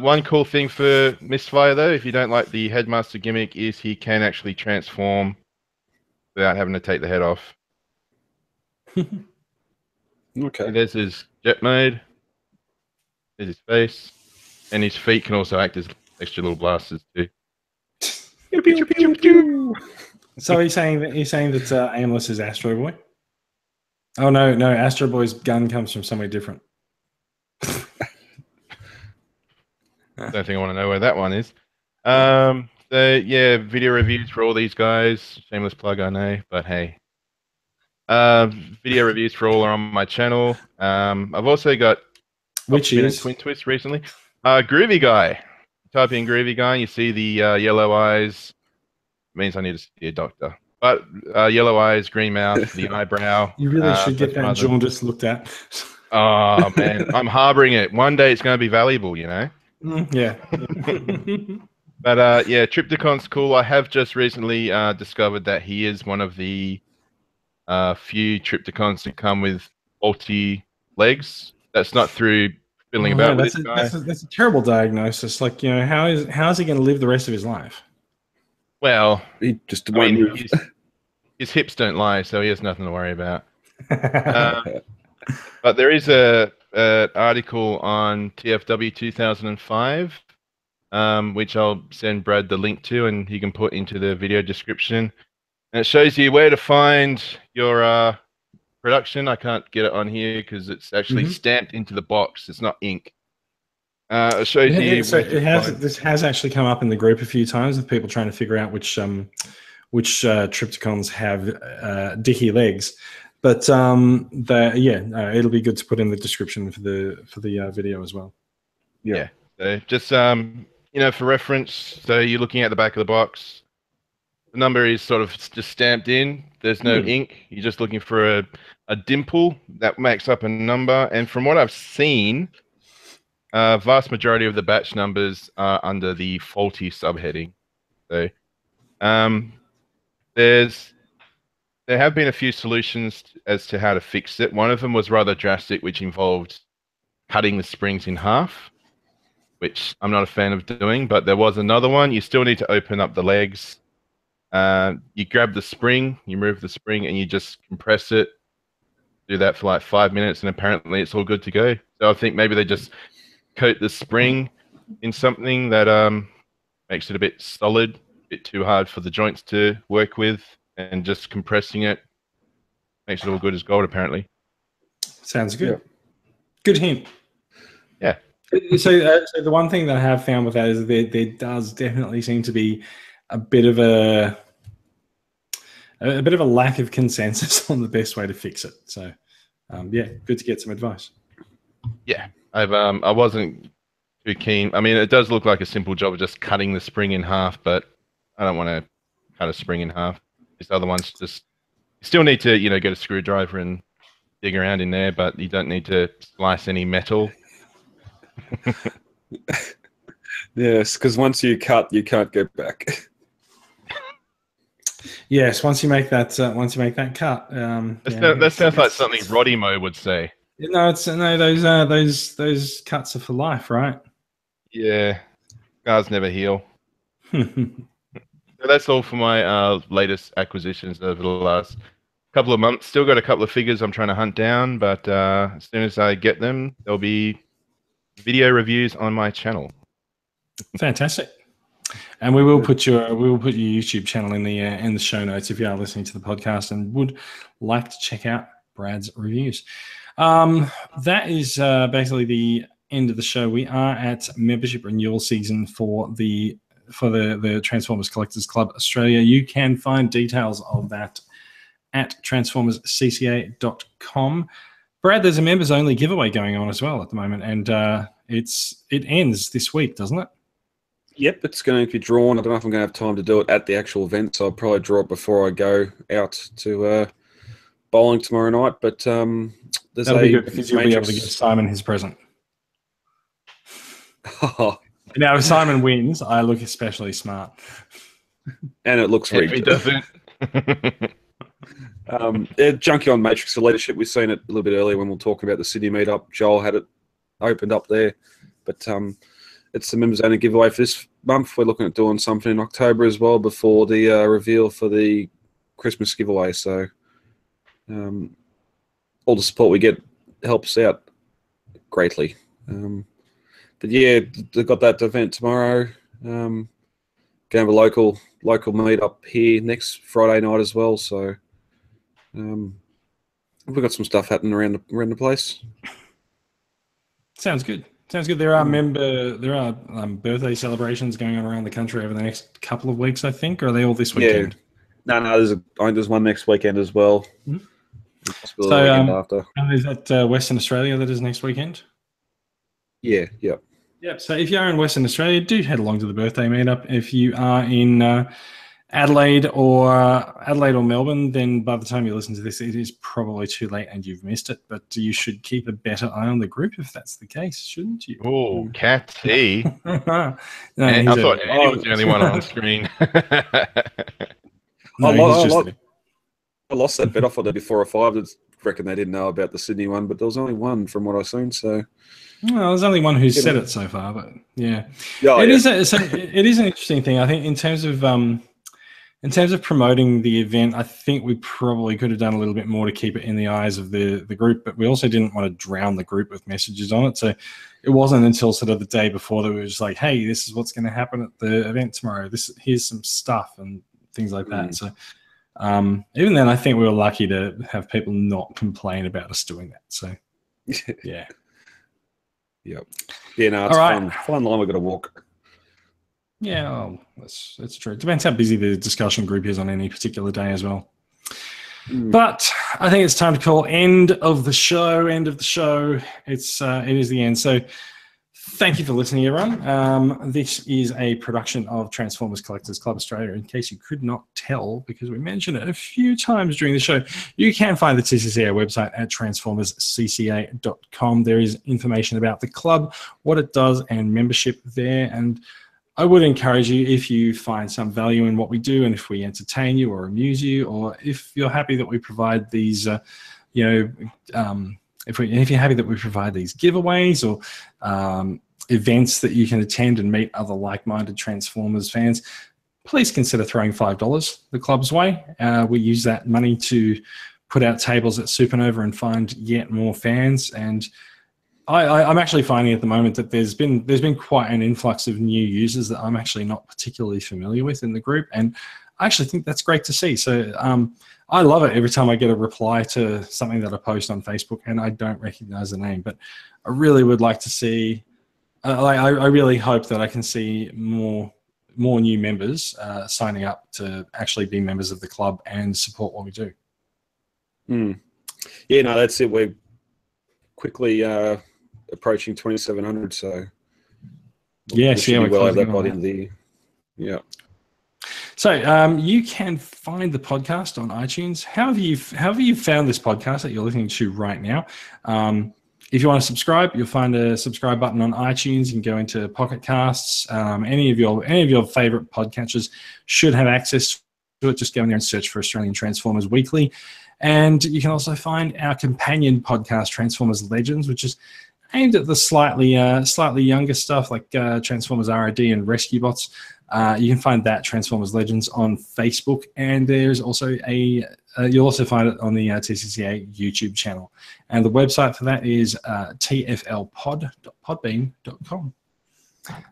One cool thing for Misfire, though, if you don't like the Headmaster gimmick, is he can actually transform without having to take the head off. Okay. There's his jet mode. There's his face, and his feet can also act as extra little blasters too. Pew, pew, pew, pew. So he's saying that Aimless is Astro Boy. Oh no, Astro Boy's gun comes from somewhere different. Don't think I want to know where that one is. So yeah, video reviews for all these guys. Shameless plug, I know, but hey. Video reviews for all are on my channel. I've also got Which is Twin Twist recently. Groovy Guy. Type in Groovy Guy, and you see the yellow eyes. It means I need to see a doctor. But yellow eyes, green mouth, the eyebrow. You really should get that that's jaundice looked at. Oh man, I'm harboring it. One day it's going to be valuable, you know. Yeah. But yeah, Triptychon's cool. I have just recently discovered that he is one of the few Triptychons that come with faulty legs. That's not through fiddling about with this guy. That's a terrible diagnosis. Like, you know, how is he going to live the rest of his life? Well, He just won't move. His hips don't lie, so he has nothing to worry about. But there is a article on TFW 2005, which I'll send Brad the link to, and he can put into the video description. And it shows you where to find your production. I can't get it on here because it's actually stamped into the box. It's not ink. It shows you. So this has actually come up in the group a few times with people trying to figure out which Triptychons have dicky legs. But it'll be good to put in the description for the video as well. Yeah. So just you know, for reference, so you're looking at the back of the box. The number is sort of just stamped in. There's no ink. You're just looking for a dimple that makes up a number. And from what I've seen, vast majority of the batch numbers are under the faulty subheading. So there have been a few solutions as to how to fix it. One of them was rather drastic, which involved cutting the springs in half, which I'm not a fan of doing. But there was another one. You still need to open up the legs. You grab the spring, you move the spring, and you just compress it. Do that for like 5 minutes, and apparently it's all good to go. So I think maybe they just coat the spring in something that makes it a bit solid, a bit too hard for the joints to work with, and just compressing it makes it all good as gold, apparently. Sounds good. Yeah. Good hint. Yeah. So the one thing that I have found with that is there does definitely seem to be a bit of a lack of consensus on the best way to fix it. So, yeah, good to get some advice. Yeah, I wasn't too keen. I mean, it does look like a simple job of just cutting the spring in half, but I don't want to cut a spring in half. These other ones just you still need to, you know, get a screwdriver and dig around in there, but you don't need to slice any metal. Yes, because once you cut, you can't go back. Yes, once you make that cut, that sounds like something Rodimo would say. No, those cuts are for life, right? Yeah, scars never heal. So that's all for my latest acquisitions over the last couple of months. Still got a couple of figures I'm trying to hunt down, but as soon as I get them, there'll be video reviews on my channel. Fantastic. And we will put your YouTube channel in the show notes if you are listening to the podcast and would like to check out Brad's reviews. That is basically the end of the show. We are at membership renewal season for the Transformers Collectors Club Australia. You can find details of that at transformerscca.com. Brad, there's a members only giveaway going on as well at the moment, and it ends this week, doesn't it? Yep, it's going to be drawn. I don't know if I'm going to have time to do it at the actual event, so I'll probably draw it before I go out to bowling tomorrow night. But there's that'll be good because you'll be able to give Simon his present. Now, if Simon wins, I look especially smart. And it looks rigged. He doesn't. Junkion Matrix of Leadership, we've seen it a little bit earlier when we were talking about the Sydney meetup. Joel had it opened up there. But it's the members only giveaway for this month. We're looking at doing something in October as well before the reveal for the Christmas giveaway. So all the support we get helps out greatly. But yeah, they've got that event tomorrow. Going to have a local meet up here next Friday night as well. So we've got some stuff happening around the place. Sounds good. There are birthday celebrations going on around the country over the next couple of weeks, I think. Or are they all this weekend? Yeah. No, there's one next weekend as well. Mm-hmm. So the weekend after. And is that Western Australia that is next weekend? Yeah. Yep. Yep. So if you are in Western Australia, do head along to the birthday meetup. If you are in Adelaide or Melbourne, then by the time you listen to this, it is probably too late and you've missed it. But you should keep a better eye on the group if that's the case, shouldn't you? Oh, Catty. No, I thought Andy was the only one on screen. I lost that bet. I thought there'd be 4 or 5. I reckon they didn't know about the Sydney one, but there was only one from what I've seen. So, well, there's only one who's said it so far. But yeah, it is an interesting thing. I think in terms of promoting the event, I think we probably could have done a little bit more to keep it in the eyes of the group, but we also didn't want to drown the group with messages on it. So it wasn't until sort of the day before that we were just like, hey, this is what's going to happen at the event tomorrow. Here's some stuff and things like that. So even then, I think we were lucky to have people not complain about us doing that. So yeah. Yep. Yeah, no, it's fun line we've got to walk. Yeah, that's true. It depends how busy the discussion group is on any particular day as well. But I think it's time to call end of the show. It is the end. So thank you for listening, everyone. This is a production of Transformers Collectors Club Australia. In case you could not tell, because we mentioned it a few times during the show, you can find the TCA website at transformerscca.com. There is information about the club, what it does, and membership there. And I would encourage you, if you find some value in what we do and if we entertain you or amuse you, or if you're happy that we provide these, if you're happy that we provide these giveaways or events that you can attend and meet other like-minded Transformers fans, please consider throwing $5 the club's way. We use that money to put out tables at Supernova and find yet more fans. And I'm actually finding at the moment that there's been quite an influx of new users that I'm actually not particularly familiar with in the group, and I actually think that's great to see. So I love it every time I get a reply to something that I post on Facebook and I don't recognize the name. But I really would like to see, I really hope that I can see more new members signing up to actually be members of the club and support what we do. Yeah, no, that's it. We're quickly approaching 2,700, so yes, we'll well over that by the end of the year. Yeah. So you can find the podcast on iTunes. However you found this podcast that you're listening to right now. If you want to subscribe, you'll find a subscribe button on iTunes. You can go into Pocket Casts. Any of your favorite podcatchers should have access to it. Just go in there and search for Australian Transformers Weekly. And you can also find our companion podcast, Transformers Legends, which is aimed at the slightly younger stuff like Transformers RID and Rescue Bots. You can find that Transformers Legends on Facebook, and there's also you'll also find it on the TCCA YouTube channel. And the website for that is tflpod.podbean.com.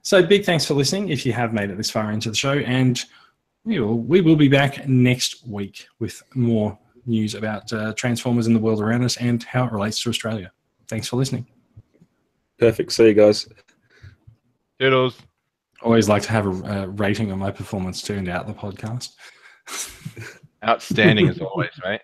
So big thanks for listening if you have made it this far into the show, and we will be back next week with more news about Transformers in the world around us and how it relates to Australia. Thanks for listening. Perfect. See you guys. Toodles. Always like to have a rating on my performance turned out the podcast. Outstanding as always, mate.